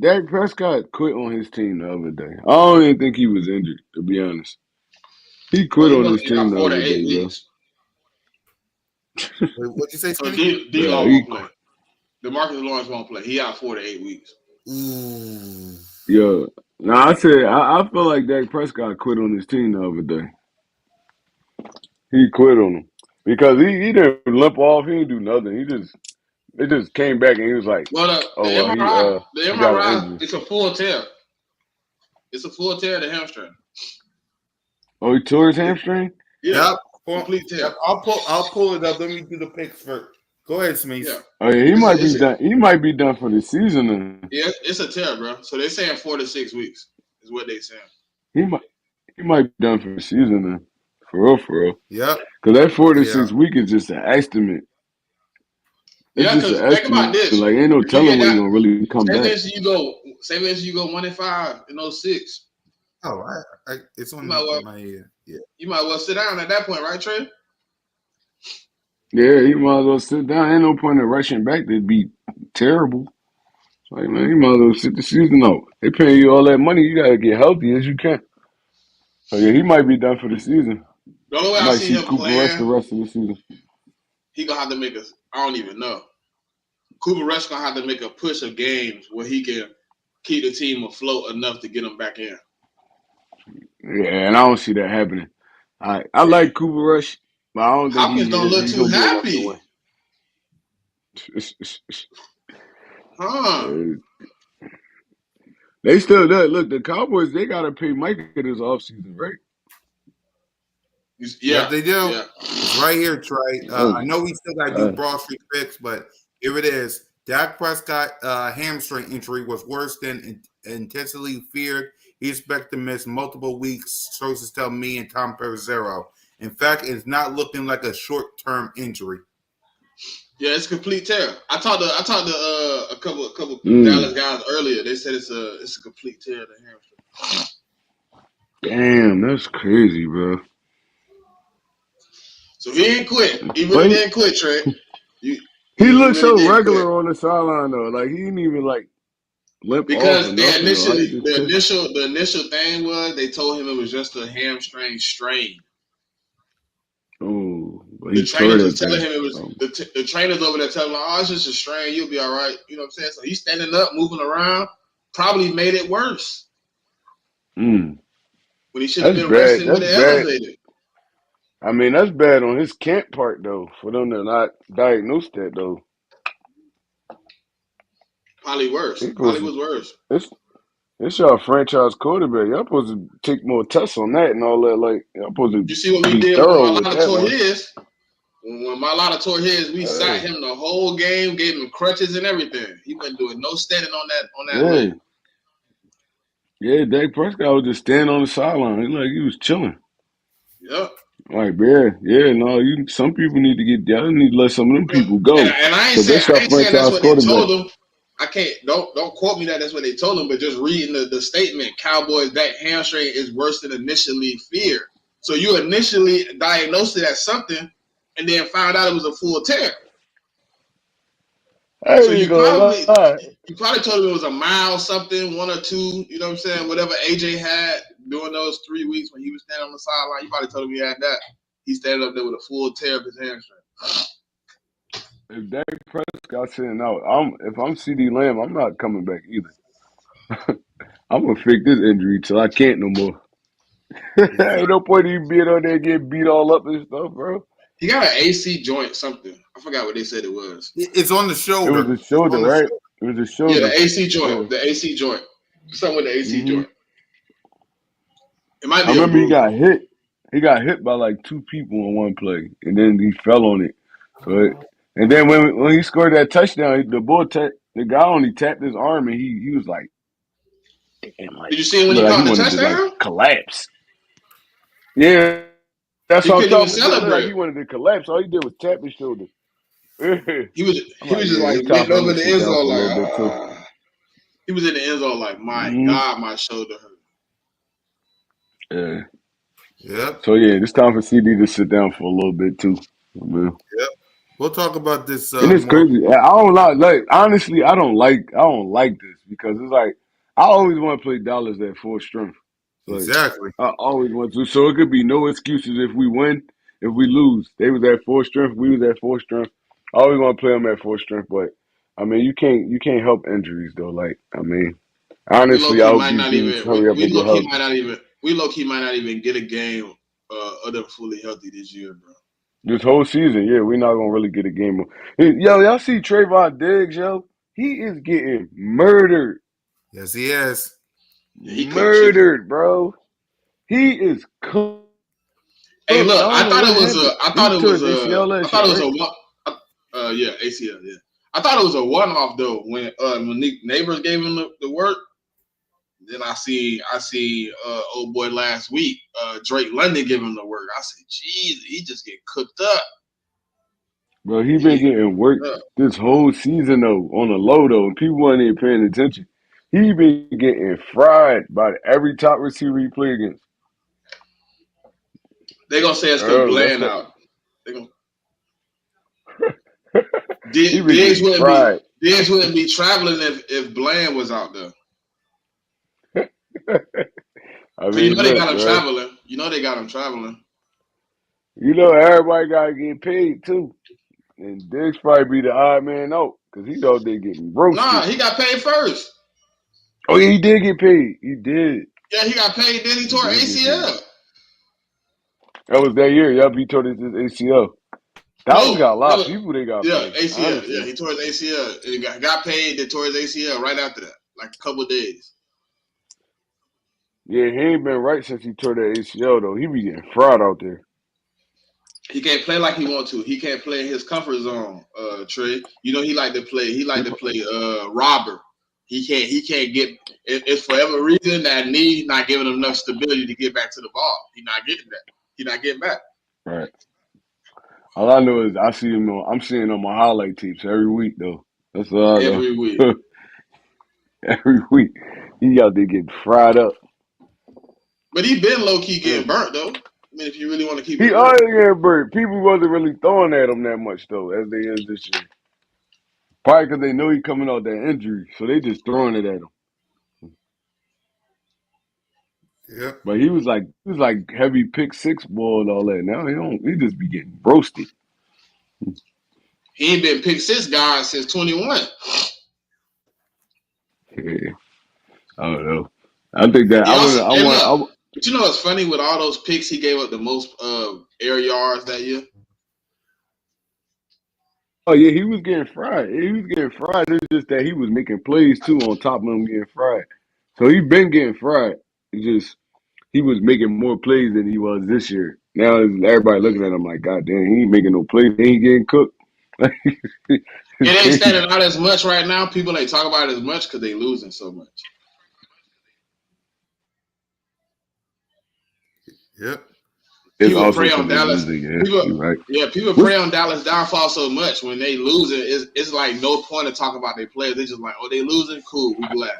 Dak Prescott quit on his team the other day. I don't even think he was injured, to be honest. He quit on his team the other day, bro. What'd you say, So Skinny? D-Law won't play. DeMarcus Lawrence won't play. He out 4 to 8 weeks. Ooh. Yeah. Now I said I feel like Dak Prescott quit on his team the other day. He quit on him because he didn't limp off. He didn't do nothing. It just came back and he was like, Well, he got an MRI, injury. it's a full tear. It's a full tear of the hamstring. Oh, he tore his hamstring? Yeah. Yep. Complete tear. Yep. I'll pull it up. Let me do the picks first. Go ahead, Smeeze. Yeah. Oh yeah, he might be done. He might be done for the season then. Yeah, it's a tear, bro. So they're saying 4 to 6 weeks is what they're saying. He might be done for the season then. For real. Yep. Because that 4 to 6 week is just an estimate. It's just an think about estimate. this. Like ain't no telling when he's gonna really come back. Say you go 1-5 in 06. Oh, it's on my ear. Yeah. You might well sit down at that point, right, Trey? Yeah, he might as well sit down. Ain't no point in rushing back. That'd be terrible. Like, man, you might as well sit the season out. They paying you all that money. You gotta get healthy as you can. So yeah, he might be done for the season. The only way I see him Cooper playing, Rush the rest of the season. He gonna have to make I don't even know. Cooper Rush gonna have to make a push of games where he can keep the team afloat enough to get them back in. Yeah, and I don't see that happening. I like Cooper Rush, but I don't think Hopkins don't look too happy. They still look. The Cowboys, they gotta pay Micah this offseason, right? Yeah, they do. Yeah. It's right here, Trey. I know we still got to do Broad Street picks, but here it is. Dak Prescott hamstring injury was worse than intensely feared. He expects to miss multiple weeks, sources tell me and Tom Perezzero. In fact, it's not looking like a short-term injury. Yeah, it's a complete tear. I talked to a couple Dallas Mm. guys earlier. They said it's a complete tear of the hamstring. Damn, that's crazy, bro. So he ain't quit. He really But didn't quit, Trey. he He looked really so did quit. regular on the sideline though. Like he didn't even like limp off or Because nothing. Though. He just the initial thing was they told him it was just a hamstring strain. oh, but The he tore trainers that was telling thing. him it was the trainers over there telling him, "Oh, it's just a strain. You'll be all right." You know what I'm saying? So he's standing up, moving around, probably made it worse Mm. when he should have That's been bad. resting That's with it bad. elevated. I mean, that's bad on his camp part though. For them to not diagnose that though, Probably worse. they Probably supposed to. was worse. It's y'all franchise quarterback. Y'all supposed to take more tests on that and all that. Like y'all supposed You to see what we be did when thorough with Malata that tore one. his? When Malata tore his, we sat Hey, him the whole game, gave him crutches and everything. He wasn't doing no standing on that yeah, leg. yeah. Dak Prescott was just standing on the sideline. He was chilling. Yep. Like, yeah, no. Some people need to get. Y'all need to let some of them people go And because that's I your ain't saying that's franchise what they quarterback. told him. I can't don't quote me that's what they told him, but just reading the statement, Cowboys back hamstring is worse than initially feared. So you initially diagnosed it as something and then found out it was a full tear. I So ain't gonna lie. you probably told him it was a mile something, 1 or 2, you know what I'm saying? Whatever AJ had during those 3 weeks when he was standing on the sideline, you probably told him he had that. He's standing up there with a full tear of his hamstring. If Dak Prescott sitting out, if I'm CD Lamb, I'm not coming back either. I'm gonna fix this injury till I can't no more. Ain't no point in you being on there getting beat all up and stuff, bro. He got an AC joint, something. I forgot what they said it was. It's on the It was shoulder. his shoulder, right? It was his Yeah, shoulder. the AC Yeah. joint. The AC joint. Something with the AC hmm joint. It might I be a remember he got bruise. hit. He got hit by like two people in one play, and then he fell on it. And then when he scored that touchdown, the guy only tapped his arm, and he was like, damn, like Did you see him when look he like he caught the wanted to like touchdown? collapse. Yeah, that's He what I'm couldn't even talking about. It looked like celebrate. he wanted to collapse. All he did was tap his shoulder. He was I'm he like, was just yeah, like it's time leaning for him over to the sit end down zone for a like little bit too. he was in the end zone like, my hmm God, my shoulder hurt. Yeah. Yep. So yeah, it's time for CD to sit down for a little bit too. Man. Yep. We'll talk about this And it's more. crazy. I don't like honestly, I don't like this because it's like I always want to play Dallas at full strength. Like Exactly. I always want to. So it could be no excuses if we win, if we lose. They was at full strength, we was at full strength. I always want to play them at full strength, but I mean you can't help injuries though. Like I mean, We low honestly, I key hope might these not dudes even hurry up and get healthy. we low key might not even get a game of them fully healthy this year, bro. This whole season, yeah, we're not gonna really get a game. Yo, y'all see Trayvon Diggs, yo? He is getting murdered. Yes, he is. Yeah, he cooked chicken. Murdered, bro. He is cooked. Hey, I look, don't know what happened. He tore his ACL I last thought year, it was right? a one. Yeah, ACL. Yeah, I thought it was a one off though. When neighbors gave him the work, then I see old boy last week, Drake London give him the work. I said, geez, he just get cooked up. Bro, he He been get getting work cooked up. this whole season though, on the low though, and people weren't even paying attention. He been getting fried by every top receiver he play against. They gonna say it's cause Bro, that's Bland that. out. They gonna He been getting fried. Diggs wouldn't be traveling if Bland was out there. I Cause you mean, know they look, got him bro. traveling. You know they got him traveling. You know everybody gotta get paid too. And Diggs probably be the odd man out because he's out there getting Nah, roasted. he got paid first. Oh, yeah, he did get paid. He did. Yeah, he got paid. Then he He tore did get paid. ACL. That was that year. Yup, he tore his ACL. Dallas No, got a that lot of was people they got yeah paid, ACL. Yeah, honestly. he tore his ACL. And he got paid. Then tore his ACL right after that, like a couple of days. Yeah, he ain't been right since he tore that ACL, though. He be getting fried out there. He can't play like he want to. He can't play in his comfort zone, Trey. You know he like to play. He like to play robber. He can't. He can't get. It's for whatever reason that knee not giving him enough stability to get back to the ball. He not getting that. He not getting back Right. All I know is I see him on. I'm seeing on my highlight tapes every week though. That's all I every week. know. Every week he out there getting fried up. But he been low key getting burnt though. I mean, if you really want to keep it He real. already getting burnt. People wasn't really throwing at him that much though as they is this year. Probably because they know he coming out that injury, so they just throwing it at him. Yep. But he was like heavy pick six ball and all that. Now he don't. He just be getting roasted. He ain't been pick six guy since 21. Yeah, I don't know. I think that He also, I and want. look, but you know what's funny with all those picks, he gave up the most air yards that year. Oh yeah, he was getting fried. He was getting fried. It's just that he was making plays too on top of him getting fried. So he been getting fried. It's just he was making more plays than he was this year. Now everybody looking at him like, God damn, he ain't making no plays. He ain't getting cooked. It's It ain't crazy. standing out as much right now. People ain't talk about it as much because they losing so much. Yep. It's People also prey on because they Dallas. losing. Yeah, People, you're right. yeah, people What's prey on Dallas downfall so much when they losing. It's like no point in talking about their players. They just like, oh, they losing, cool, we glad.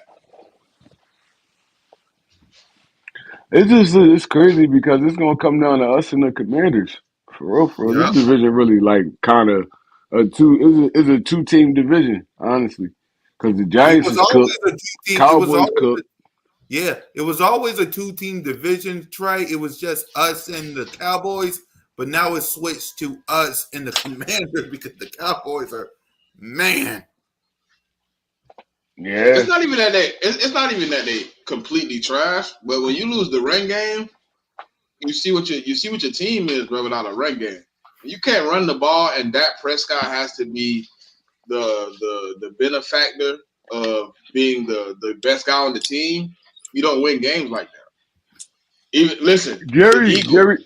it's crazy because it's gonna come down to us and the Commanders. For real, for real. Yep. This division really like kind of is a two team division, honestly. Because the It Giants was is always cooked, a two-team. It was Cowboys always cooked. it was always a two-team division, Trey. It was just us and the Cowboys, but now it's switched to us and the Commanders because the Cowboys are man. It's Yeah, not even that it's not even that they completely trash. But when you lose the run game, you see what your team is, bro. Without a run game, you can't run the ball, and Dak Prescott has to be the benefactor of being the best guy on the team. You don't win games like that. Even listen, Jerry, Jerry.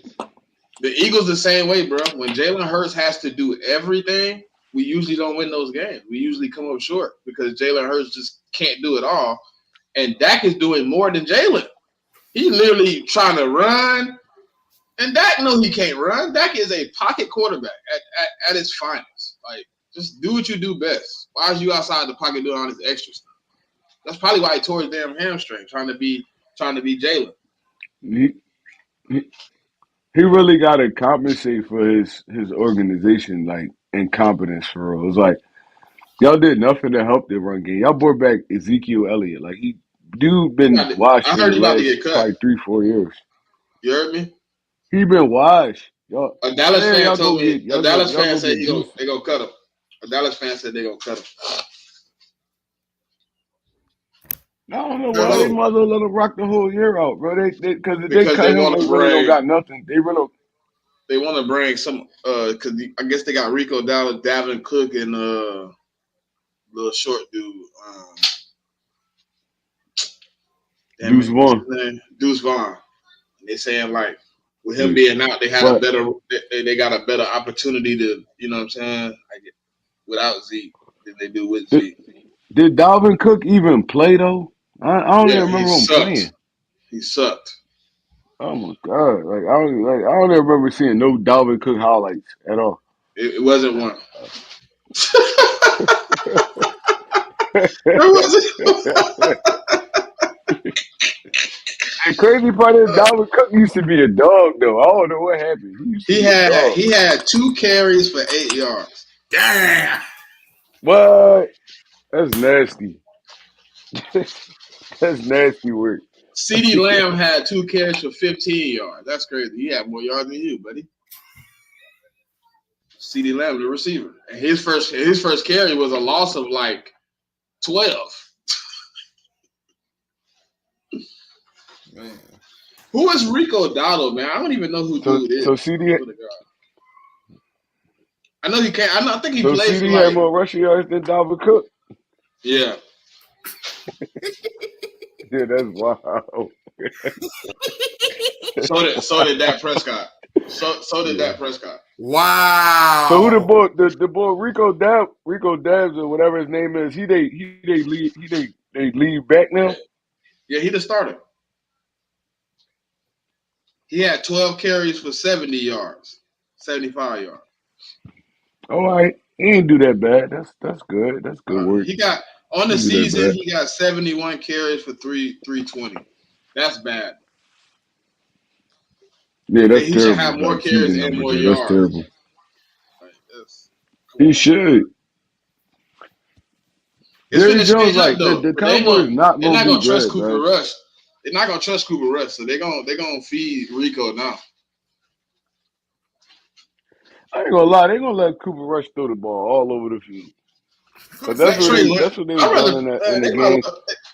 the Eagles the same way, bro. When Jalen Hurts has to do everything, we usually don't win those games. We usually come up short because Jalen Hurts just can't do it all. And Dak is doing more than Jalen. He's literally trying to run, and Dak knows he can't run. Dak is a pocket quarterback at its finest. Like, just do what you do best. Why is you outside the pocket doing all this extra stuff? That's probably why he tore his damn hamstring, trying to be Jalen. He, he he really got to compensate for his organization like incompetence for real. It's like y'all did nothing to help the run game. Y'all brought back Ezekiel Elliott. Like he dude been I washed for the heard he about to last get cut. probably 3-4 years. You heard me? He been washed. Y'all A Dallas yeah, fan y'all go told me. get A Dallas y'all fan go said get Deuce. they gonna cut him. A Dallas fan said they gonna cut him. I don't know Cut why they who? might as well let him rock the whole year out, bro. They because if they Because cut they him, want they to really don't bring got nothing. They really some because I guess they got Rico Dallas, Davin Cook, and little short dude. Damn Deuce it, what's his Vaughn. name? Deuce Vaughn. And they saying like with him Yeah. being out, they had a But better they got a better opportunity to what I'm saying like without Zeke than they do with did, Zeke. did Dalvin Cook even play though? I don't even Yeah, he remember him playing. sucked. He sucked. Oh my god! I don't even remember seeing no Dalvin Cook highlights at all. It wasn't one. It wasn't. The crazy part is Dalvin Cook used to be a dog though. I don't know what happened. He used to be a dog. He had 2 carries for 8 yards. Damn. What? That's nasty. That's nasty work. CeeDee Lamb had 2 carries for 15 yards. That's crazy. He had more yards than you, buddy. CeeDee Lamb, the receiver. And his first carry was a loss of like 12. Man. Who is Rico Dowdle, man? I don't even know who dude is. So CD I know he can't. I think he so plays for CD had like more rushing yards than Dalvin Cook. yeah. Yeah, that's wild. So did Dak Prescott. So did Yeah. Dak Prescott. Wow. So who the boy Rico Dabs or whatever his name is, they leave back now? Yeah, he the starter. He had 12 carries for 70 yards, 75 yards. All right. He ain't do that bad. That's good. That's good work. He got on He the ain't do that season. bad. He got 71 carries for 320. That's bad. Yeah, that's He should terrible. have more Like carries season and numbers. more Yeah, that's yards. terrible. Like, come He on, man. should. It's Jerry finna Jones, change up like though. the But they ain't Cowboys, gonna not they're gonna not be gonna trust good, Cooper bro. Rush. They're not gonna trust Cooper Rush, so they're gonna feed Rico now. I ain't gonna lie, they gonna let Cooper Rush throw the ball all over the field. But Let Trey Lance. that's what they was I'd rather doing in the they might game.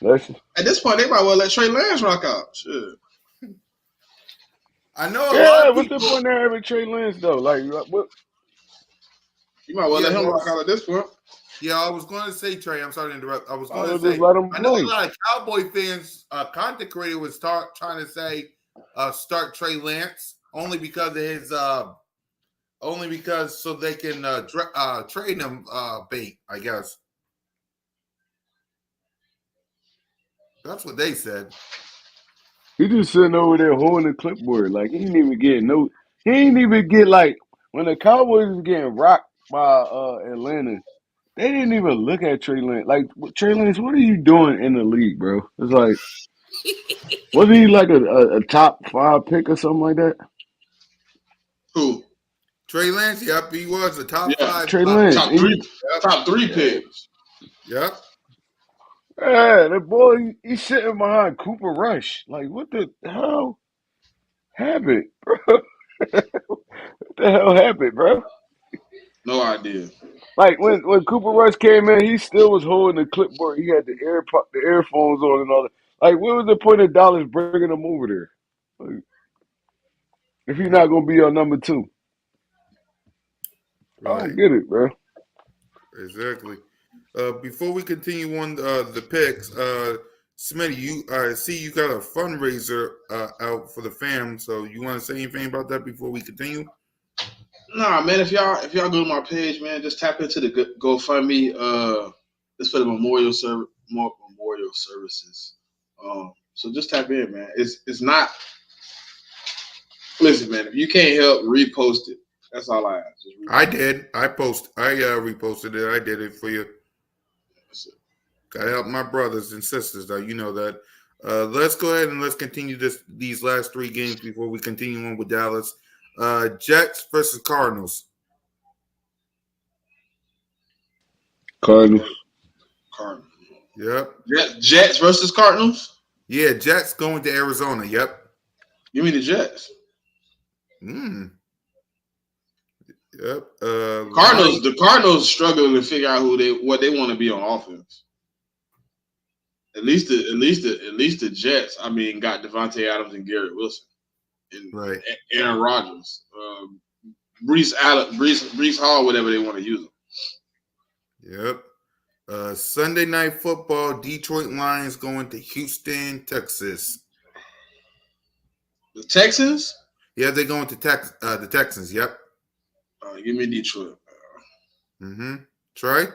well, That's at this point they might well let Trey Lance rock out. Shit. I know a lot yeah. of What's the people. point of having Trey Lance though? Like what? You might well Yeah, let him well, rock out at this point. yeah, I was going to say, Trey. I'm sorry to interrupt. I was I going to would just say, let him I know a play. lot of Cowboy fans, content creator was trying to say, start Trey Lance only because of his, only because so they can trade him bait. I guess that's what they said. He just sitting over there holding the clipboard. Like he ain't even get no. He ain't even get like when the Cowboys was getting rocked by Atlanta. They didn't even look at Trey Lance. Like Trey Lance, what are you doing in the league, bro? It's like wasn't he like a top 5 pick or something like that? Who? Trey Lance, yep, he was a top Yeah, five Trey Lance, top and three, you, top three yeah, picks. Yep. yeah, the boy, he's sitting behind Cooper Rush. Like, what the hell happened, bro? What the hell happened, bro? No idea. Like when Cooper Rush came in, he still was holding the clipboard. He had the earphones on and all that. Like, what was the point of Dallas bringing him over there? Like, if he's not gonna be your number 2, I Right. don't get it, bro. Exactly. Before we continue on the picks, Smitty, you I see you got a fundraiser out for the fam. So you want to say anything about that before we continue? Nah, man. If y'all go to my page, man, just tap into the GoFundMe. It's for the memorial services. So just tap in, man. It's not. Listen, man. If you can't help, repost it. That's all I ask. Just I repost did. I reposted it. I did it for you. it. Gotta help my brothers and sisters, though. You know that. Let's go ahead and let's continue these last 3 games before we continue on with Dallas. Jets versus Cardinals. Cardinals. Cardinals. Yep. Jets versus Cardinals. Yeah, Jets going to Arizona. Yep. Give me the Jets. Yep. Cardinals. The Cardinals struggling to figure out what they want to be on offense. At least the Jets. I mean, got Devontae Adams and Garrett Wilson, and right. Aaron Rodgers, Brees Hall, whatever they want to use them. Yep. Sunday Night Football. Detroit Lions going to Houston, Texas. The Texans. Yeah, they're going to the Texans. Yep. Give me Detroit. Trey?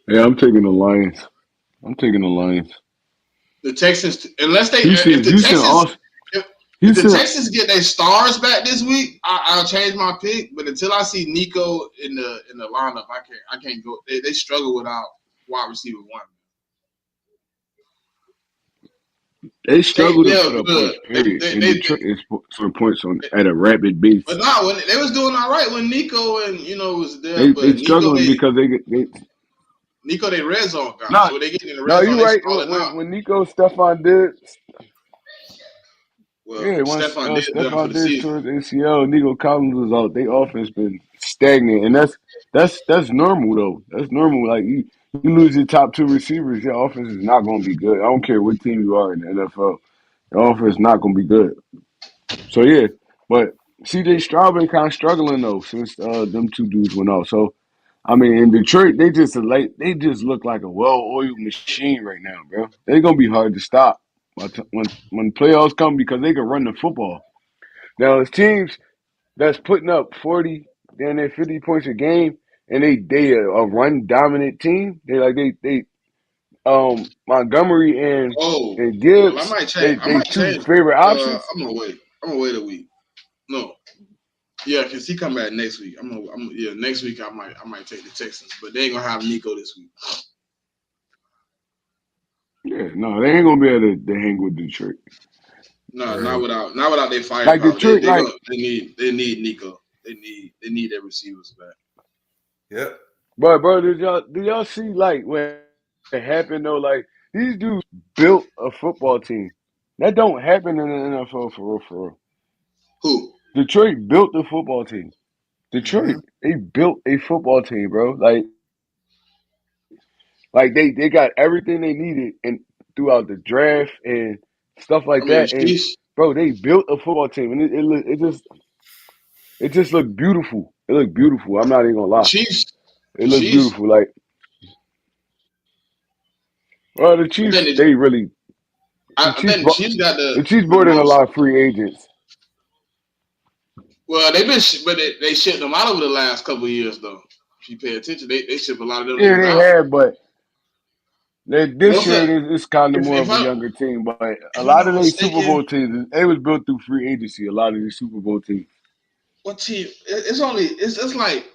Yeah, I'm taking the Lions. The Texans, unless they Houston, if the Houston, Texans if the Houston. Texans get their stars back this week, I'll change my pick. But until I see Nico in the lineup, I can't go. They struggle without wide receiver 1. They struggle to put They're up good. points, period. And They Detroit is putting points on at a rapid pace. But no, when they was doing all right when Nico and was there, They but struggling because they Nico they red zone guy. no So when they get in the no red zone, you're they right. stalling out. When Nico Stephon Diggs, Well, yeah, once Stephon did done for Stephon the Diggs season. towards ACL, Nico Collins was out. Their offense been stagnant, and that's normal though. That's normal. Like you lose your top 2 receivers, your offense is not going to be good. I don't care what team you are in the NFL, your offense is not going to be good. So yeah, but CJ Stroud been kind of struggling though since them 2 dudes went out. So I mean, in Detroit, they just look like a well-oiled machine right now, bro. They're gonna be hard to stop. when playoffs come because they can run the football. Now, it's teams that's putting up 40, then they're 50 points a game, and they a run dominant team. They Montgomery Oh, and well, I Gibbs, might change. I they might two change. favorite options. I'm gonna wait. I'm gonna wait a week. No, yeah, cause he come back next week. Yeah, next week I might take the Texans, but they ain't gonna have Nico this week. Yeah, no, they ain't gonna be able to hang with Detroit. No, Right. not without their Like firepower. Detroit, like They need Nico. They need their receivers back. Yep. But bro, did y'all see like when it happened though? Like these dudes built a football team. That don't happen in the NFL for real, for real. Who? Detroit built the football team. Mm-hmm. Detroit, they built a football team, bro. Like they got everything they needed and throughout the draft and stuff I like mean, the that. And Chiefs. bro, they built a football team, and it just looked beautiful. It looked beautiful. I'm not even gonna The lie. Chiefs. It The looked Chiefs. beautiful. Like, well, I think the I think the Chiefs got The Chiefs the brought in a most. lot of free agents. Well, but they shipped them out over the last couple of years though. If you pay attention, they ship a lot of them Yeah, niggas they out. had, but this Most of year it's kind of more if of a I younger team. But a if I'm lot not of these Super mistaken, Bowl teams, they was built through free agency. A lot of these Super Bowl teams. what team? It's like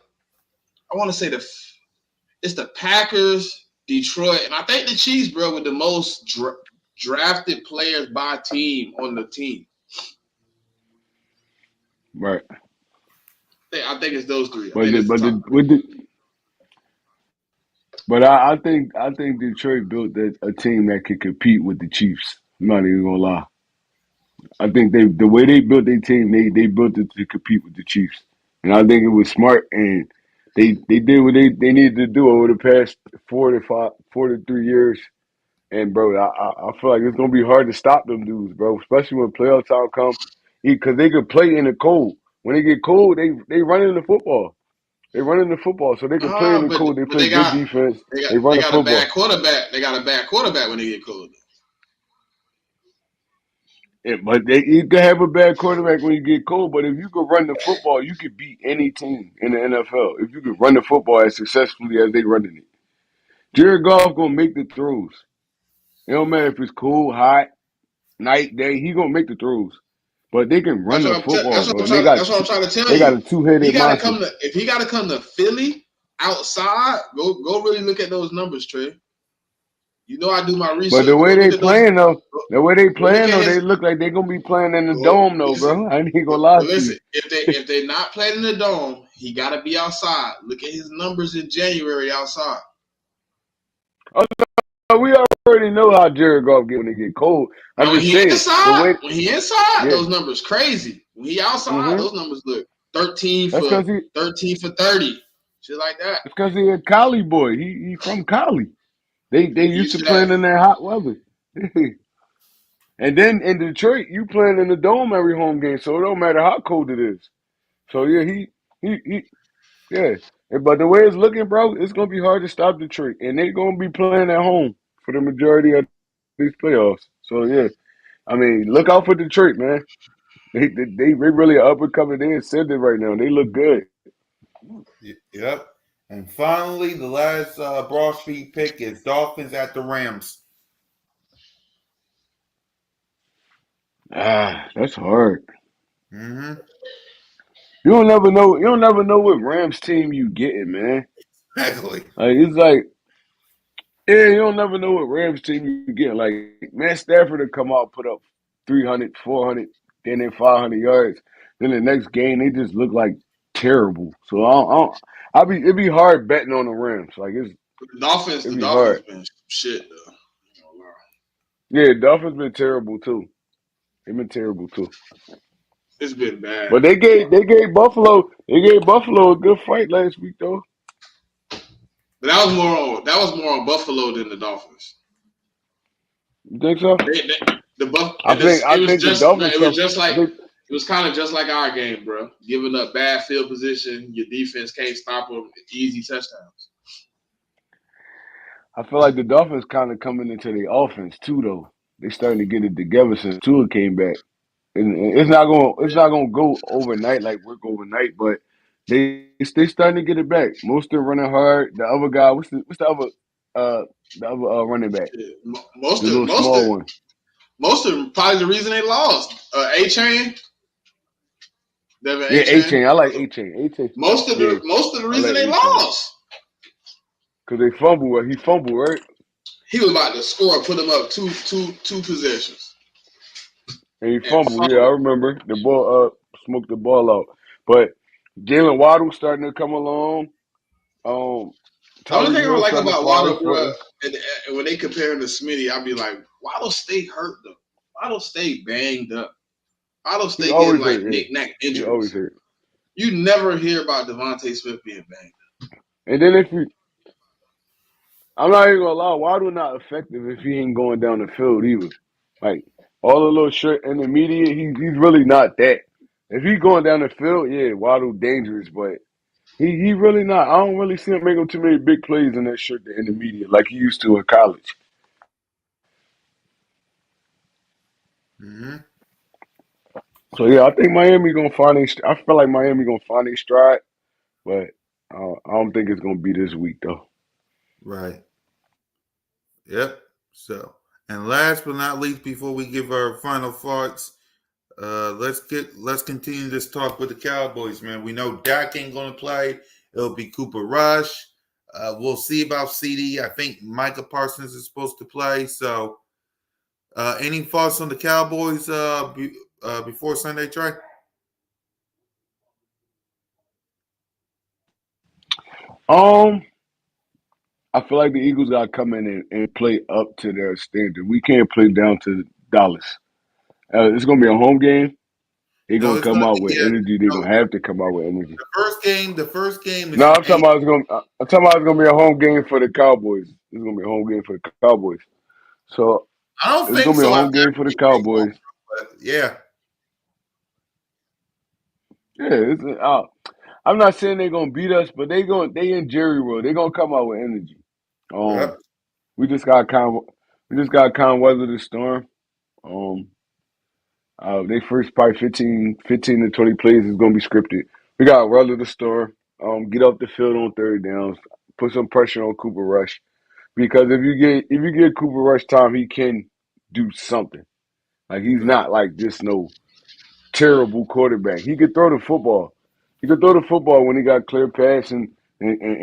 I want to say it's the Packers, Detroit, and I think the Chiefs, bro, with the most drafted players by team on the team. Right. I think it's those three. I But think the, it's the but top the, three. with the, but I think Detroit built a team that could compete with the Chiefs. I'm not even gonna lie. I think the way they built their team, they built it to compete with the Chiefs, and I think it was smart. And they did what they needed to do over the past 4 to 3 years. And bro, I feel like it's gonna be hard to stop them dudes, bro. Especially when playoff time come, because they could play in the cold. When they get cold, they run in the football. They run in the football, so they can play in the But cold. They but play good defense. They run they the got a football. bad quarterback. They got a bad quarterback when they get cold. Yeah, but you can have a bad quarterback when you get cold. But if you could run the football, you could beat any team in the NFL. If you could run the football as successfully as they running it, Jared Goff gonna make the throws. It don't matter if it's cool, hot, night, day. He gonna make the throws. But they can run the football, bro. And That's what I'm trying to tell they got you. a two-headed monster. If he gotta come to Philly outside, go really look at those numbers, Trey. You know I do my But research. Go, go look at they his look like they gonna be playing in the go dome, though, listen. bro. I ain't gonna lie to you. Listen, if they not playing in the dome, he gotta be outside. Look at his numbers in January outside. We already know how Jared Goff get when they get cold. I'm Now just saying the way. when he inside, Yeah. those numbers crazy. When he outside, Mm-hmm. those numbers look 13 That's for because he. 30, shit like that. It's because he a Cali boy. He from Cali. They He used used to to that. playing in that hot weather. And then in Detroit, you playing in the dome every home game, so it don't matter how cold it is. So yeah, he yeah. But the way it's looking, bro, it's gonna be hard to stop Detroit, and they gonna be playing at home for the majority of these playoffs. So yeah, I mean, look out for Detroit, man. They really are up and coming. They ascending right now. They look good. Yep. And finally, the last Broad Street pick is Dolphins at the Rams. That's hard. Mm-hmm. You don't never know. You don't never know what Rams team you getting, man. Exactly. Like it's like, yeah, you don't never know what Rams team you getting. Like Matt Stafford will come out, put up 300, 400, then 500 yards. Then the next game they just look like terrible. So it'd be hard betting on the Rams. Like it'd The be Dolphins hard. been shit though. Ain't gonna lie. Yeah, Dolphins been terrible too. They've been terrible too. It's been bad. But they gave Buffalo a good fight last week though. But that was more on Buffalo than the Dolphins. You think so? They the Buff I think the Dolphins I think it was kind of just like our game, bro. Giving up bad field position, your defense can't stop them. Easy touchdowns. I feel like the Dolphins kind of coming into the offense too though. they starting to get it together since Tua came back. And it's not gonna go overnight like work overnight, but they starting to get it back. Most of them running hard. The other guy, uh the other running back, Yeah. the little small one. Most of them probably the reason they lost. A-Chain, Devin Yeah, A-Chain. I like A-Chain. A-Chain. Yeah, Most of the I reason like they A-Chain. lost. Because they fumble. He fumbled, right? He was about to score, put him up two possessions. And he And fumbled. Yeah, I remember. The ball smoked the ball out. But Jalen Waddle starting to come along. Um the only Tyreek thing I Hill like starting to about find Waddle, his bro, footing. and when they compare him to Smitty, I'll be like, Waddle stay hurt though. Waddle stay banged up. Waddle He stay getting always like hurt, yeah. knick-knack He always injuries. hurt. You never hear about Devontae Smith being banged. And then if you I'm not even gonna lie, Waddle not effective if he ain't going down the field either. Like all the little short intermediate, he's really not that. If he going down the field, yeah, Waddle dangerous, but he really not. I don't really see him making too many big plays in that short the intermediate like he used to in college. Mm-hmm. So yeah, I think Miami gonna find I feel like Miami gonna find a stride, but I don't think it's gonna be this week though. Right. Yep. So, and last but not least, before we give our final thoughts, let's continue this talk with the Cowboys, man. We know Dak ain't gonna play. It'll be Cooper Rush. We'll see about CD. I think Micah Parsons is supposed to play. So, any thoughts on the Cowboys before Sunday, Trey? Um, I feel like the Eagles gotta come in and play up to their standard. We can't play down to Dallas. It's gonna be a home game. They're No, gonna it's come gonna out be with energy. They're no, gonna have to come out with energy. the first game. The first game is No, from eight. I'm talking about it's gonna be a home game for the Cowboys. It's gonna be a home game for the Cowboys. So I don't it's think gonna be a so. home game for the Cowboys. Yeah, Yeah, I'm not saying they're gonna beat us, but they in Jerry world. They're gonna come out with energy. yep. We just got kind of weather the storm. Um, they first probably 15 to 20 plays is gonna be scripted. We got to weather the storm. Get off the field on third downs. Put some pressure on Cooper Rush because if you get Cooper Rush time, he can do something. Like he's Right. not like this no terrible quarterback. He could throw the football. He could throw the football when he got clear pass and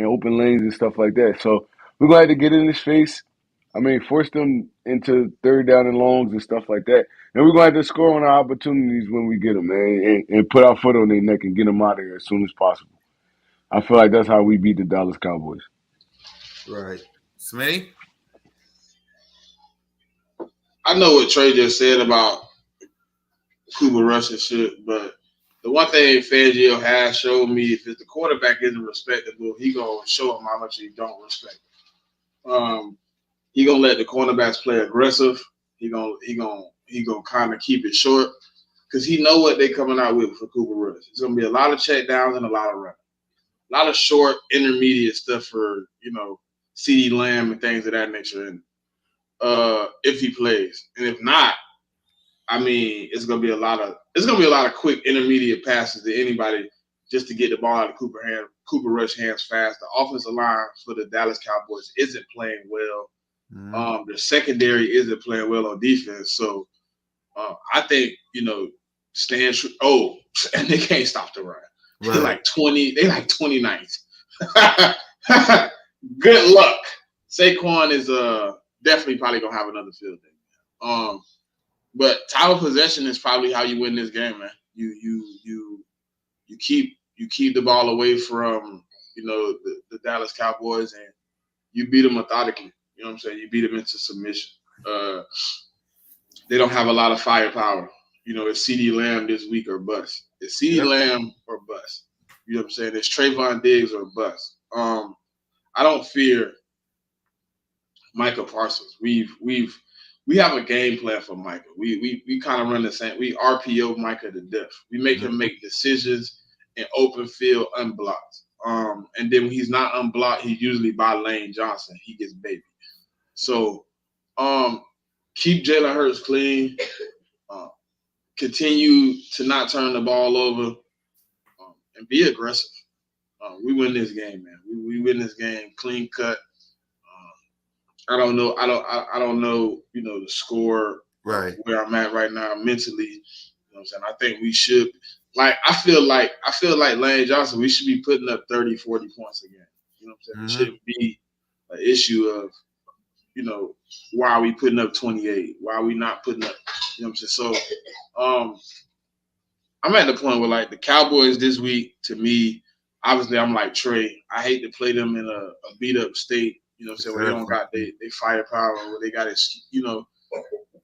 open lanes and stuff like that. So we're gonna have to get in his face. I mean, force them into third down and longs and stuff like that. And we're gonna have to score on our opportunities when we get them, man, and put our foot on their neck and get them out of here as soon as possible. I feel like that's how we beat the Dallas Cowboys. Right. Smitty? I know what Trey just said about Cooper Rush and shit, but the one thing Fangio has showed me, if the quarterback isn't respectable, he gonna show him how much he don't respect him. He gonna let the cornerbacks play aggressive. He gonna kind of keep it short because he know what they coming out with for Cooper Rush. It's gonna be a lot of check downs and a lot of running, a lot of short intermediate stuff for CeeDee Lamb and things of that nature. And if he plays, and if not, I mean, it's gonna be a lot of quick intermediate passes to anybody just to get the ball out of Cooper Rush hands fast. The offensive line for the Dallas Cowboys isn't playing well. Mm-hmm. The secondary isn't playing well on defense. So I think Stan. Oh, and they can't stop the run. They Right. like 20. They like 29th. Good luck. Saquon is definitely probably gonna have another field day. But time of possession is probably how you win this game, man. You keep the ball away from the Dallas Cowboys and you beat them methodically. You know what I'm saying? You beat them into submission. They don't have a lot of firepower. It's CeeDee Lamb this week or bust. It's CeeDee Yep. Lamb or bust. You know what I'm saying? It's Trayvon Diggs or bust. I don't fear Micah Parsons. We have a game plan for Micah. We kind of run the same. We RPO Micah to death. We make him make decisions in open field unblocked. And then when he's not unblocked, he's usually by Lane Johnson. He gets baby. So keep Jalen Hurts clean. Continue to not turn the ball over, and be aggressive. We win this game, man. We win this game clean cut. I don't know. I don't know. The score Right. where I'm at right now mentally. You know what I'm saying? I think we should. I feel like Lane Johnson. We should be putting up 30, 40 points again. You know what I'm saying? It shouldn't be an issue of why are we putting up 28? Why are we not putting up? You know what I'm saying? So, I'm at the point where the Cowboys this week, to me, obviously I'm like Trey. I hate to play them in a beat up state. You know what I'm saying? Where they don't got they firepower, where they got it.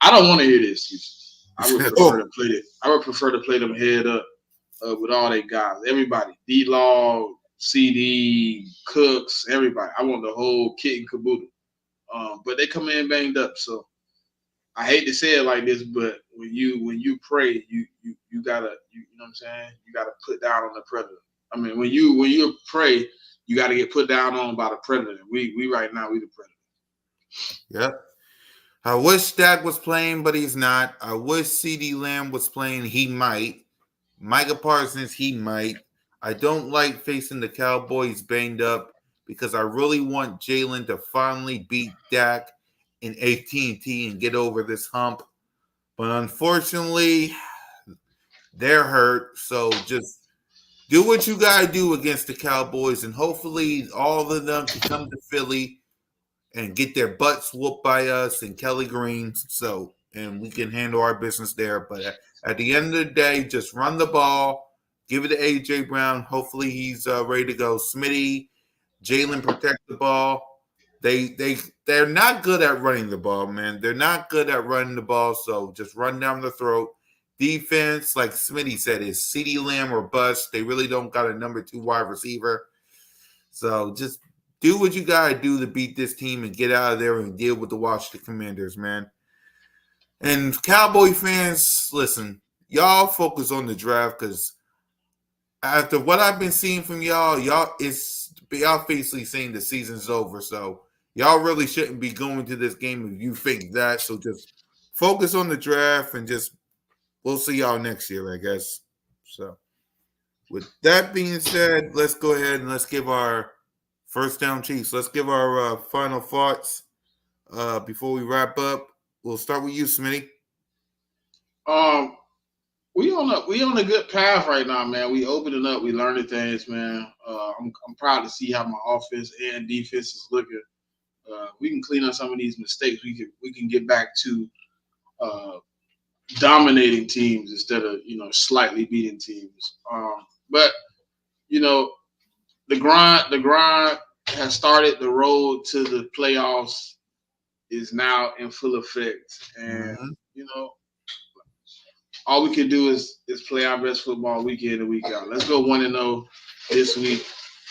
I don't want to hear this excuses. I would prefer to play them head up with all they guys. Everybody, D-Law, CD, Cooks, everybody. I want the whole kit and caboodle. But they come in banged up, so I hate to say it like this, but when you pray, you gotta you know what I'm saying? You gotta put down on the predator. I mean, when you pray, you gotta get put down on by the predator. We right now we the predator. Yep. I wish Dak was playing, but he's not. I wish CD Lamb was playing. He might. Micah Parsons, he might. I don't like facing the Cowboys banged up because I really want Jalen to finally beat Dak in AT&T and get over this hump. But unfortunately, they're hurt. So just do what you got to do against the Cowboys, and hopefully all of them can come to Philly and get their butts whooped by us and Kelly Green. So, and we can handle our business there. But at the end of the day, just run the ball, give it to A.J. Brown. Hopefully he's ready to go. Smitty, Jalen protect the ball. They're not good at running the ball, man. They're not good at running the ball, so just run down the throat. Defense, like Smitty said, is CeeDee Lamb or bust. They really don't got a number 2 wide receiver. So just do what you got to do to beat this team and get out of there and deal with the Washington Commanders, man. And Cowboy fans, listen, y'all focus on the draft because after what I've been seeing from y'all basically saying the season's over. So y'all really shouldn't be going to this game if you think that. So just focus on the draft and we'll see y'all next year, I guess. So with that being said, let's go ahead and let's give our first down Chiefs. Let's give our final thoughts before we wrap up. We'll start with you, Smitty. We on a good path right now, man. We opening up, we learning things, man. I'm proud to see how my offense and defense is looking. We can clean up some of these mistakes. We can get back to dominating teams instead of slightly beating teams. But the grind has started. The road to the playoffs is now in full effect, and all we can do is play our best football week in and week out. Let's go 1-0 this week,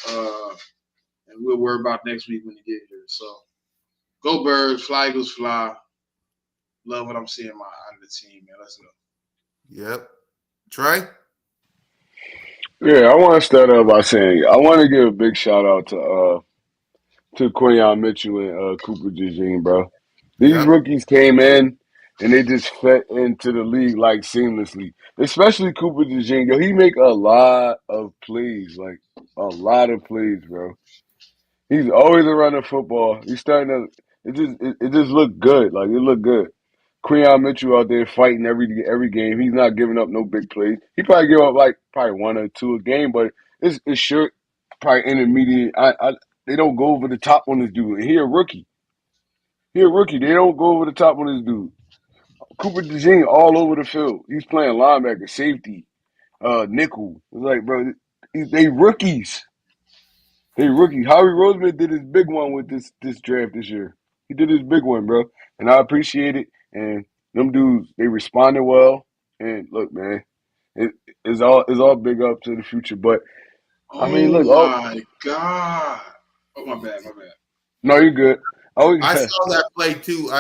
and we'll worry about next week when you get here. So go Birds, fly Eagles, fly. Love what I'm seeing out of the team, man. Let's go. Yep. Trey? Yeah, I want to start out by saying I want to give a big shout out to Quinyon Mitchell and Cooper DeJean, bro. These rookies came in and they just fit into the league like seamlessly. Especially Cooper DeJean. Yo, he make a lot of plays, like a lot of plays, bro. He's always around the football. He's starting to. It just looked good. Like it looked good. Quinyon Mitchell out there fighting every game. He's not giving up no big plays. He probably give up probably 1 or 2 a game, but it's short, probably intermediate. They don't go over the top on this dude. And he a rookie. They don't go over the top on this dude. Cooper DeJean all over the field. He's playing linebacker, safety, nickel. It's like, bro, they rookies. Howie Roseman did his big one with this draft this year. He did his big one, bro. And I appreciate it. And them dudes, they responded well. And look, man, it's all big up to the future. But I mean, look, my God. Oh, my bad. No, you're good. I saw that play too.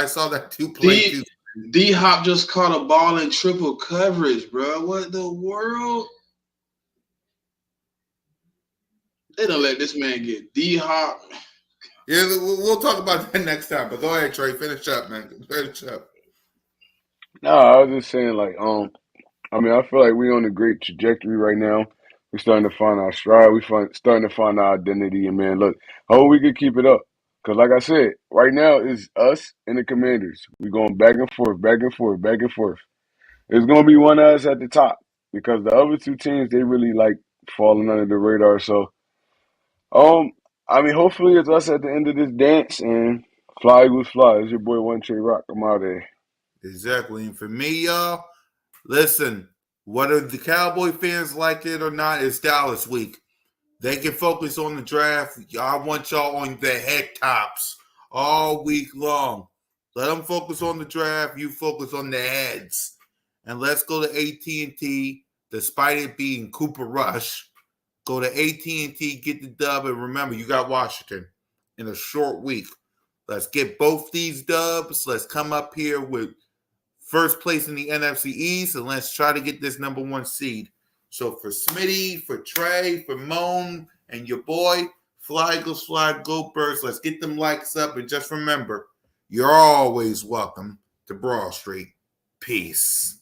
D-Hop just caught a ball in triple coverage, bro. What the world? They don't let this man get D-Hop. Yeah, we'll talk about that next time. But go ahead, Trey. Finish up, man. Finish up. No, I was just saying, like, I mean, I feel like we're on a great trajectory right now. We're starting to find our stride. Starting to find our identity. And man, look, hope we can keep it up. Because, like I said, right now it's us and the Commanders. We're going back and forth, back and forth, back and forth. It's going to be one of us at the top because the other two teams, they really like falling under the radar. So, um, I mean, hopefully it's us at the end of this dance and fly Eagles fly. It's your boy One Trey Rock. I'm out there. Exactly. And for me, y'all, listen, whether the Cowboy fans like it or not, it's Dallas week. They can focus on the draft. I want y'all on the head tops all week long. Let them focus on the draft. You focus on the heads. And let's go to AT&T, despite it being Cooper Rush. Go to AT&T, get the dub, and remember, you got Washington in a short week. Let's get both these dubs. Let's come up here with first place in the NFC East, and let's try to get this number one seed. So for Smitty, for Trey, for Moan, and your boy, Fly Eagles Fly, go Birds. Let's get them likes up, and just remember, you're always welcome to Broad Street. Peace.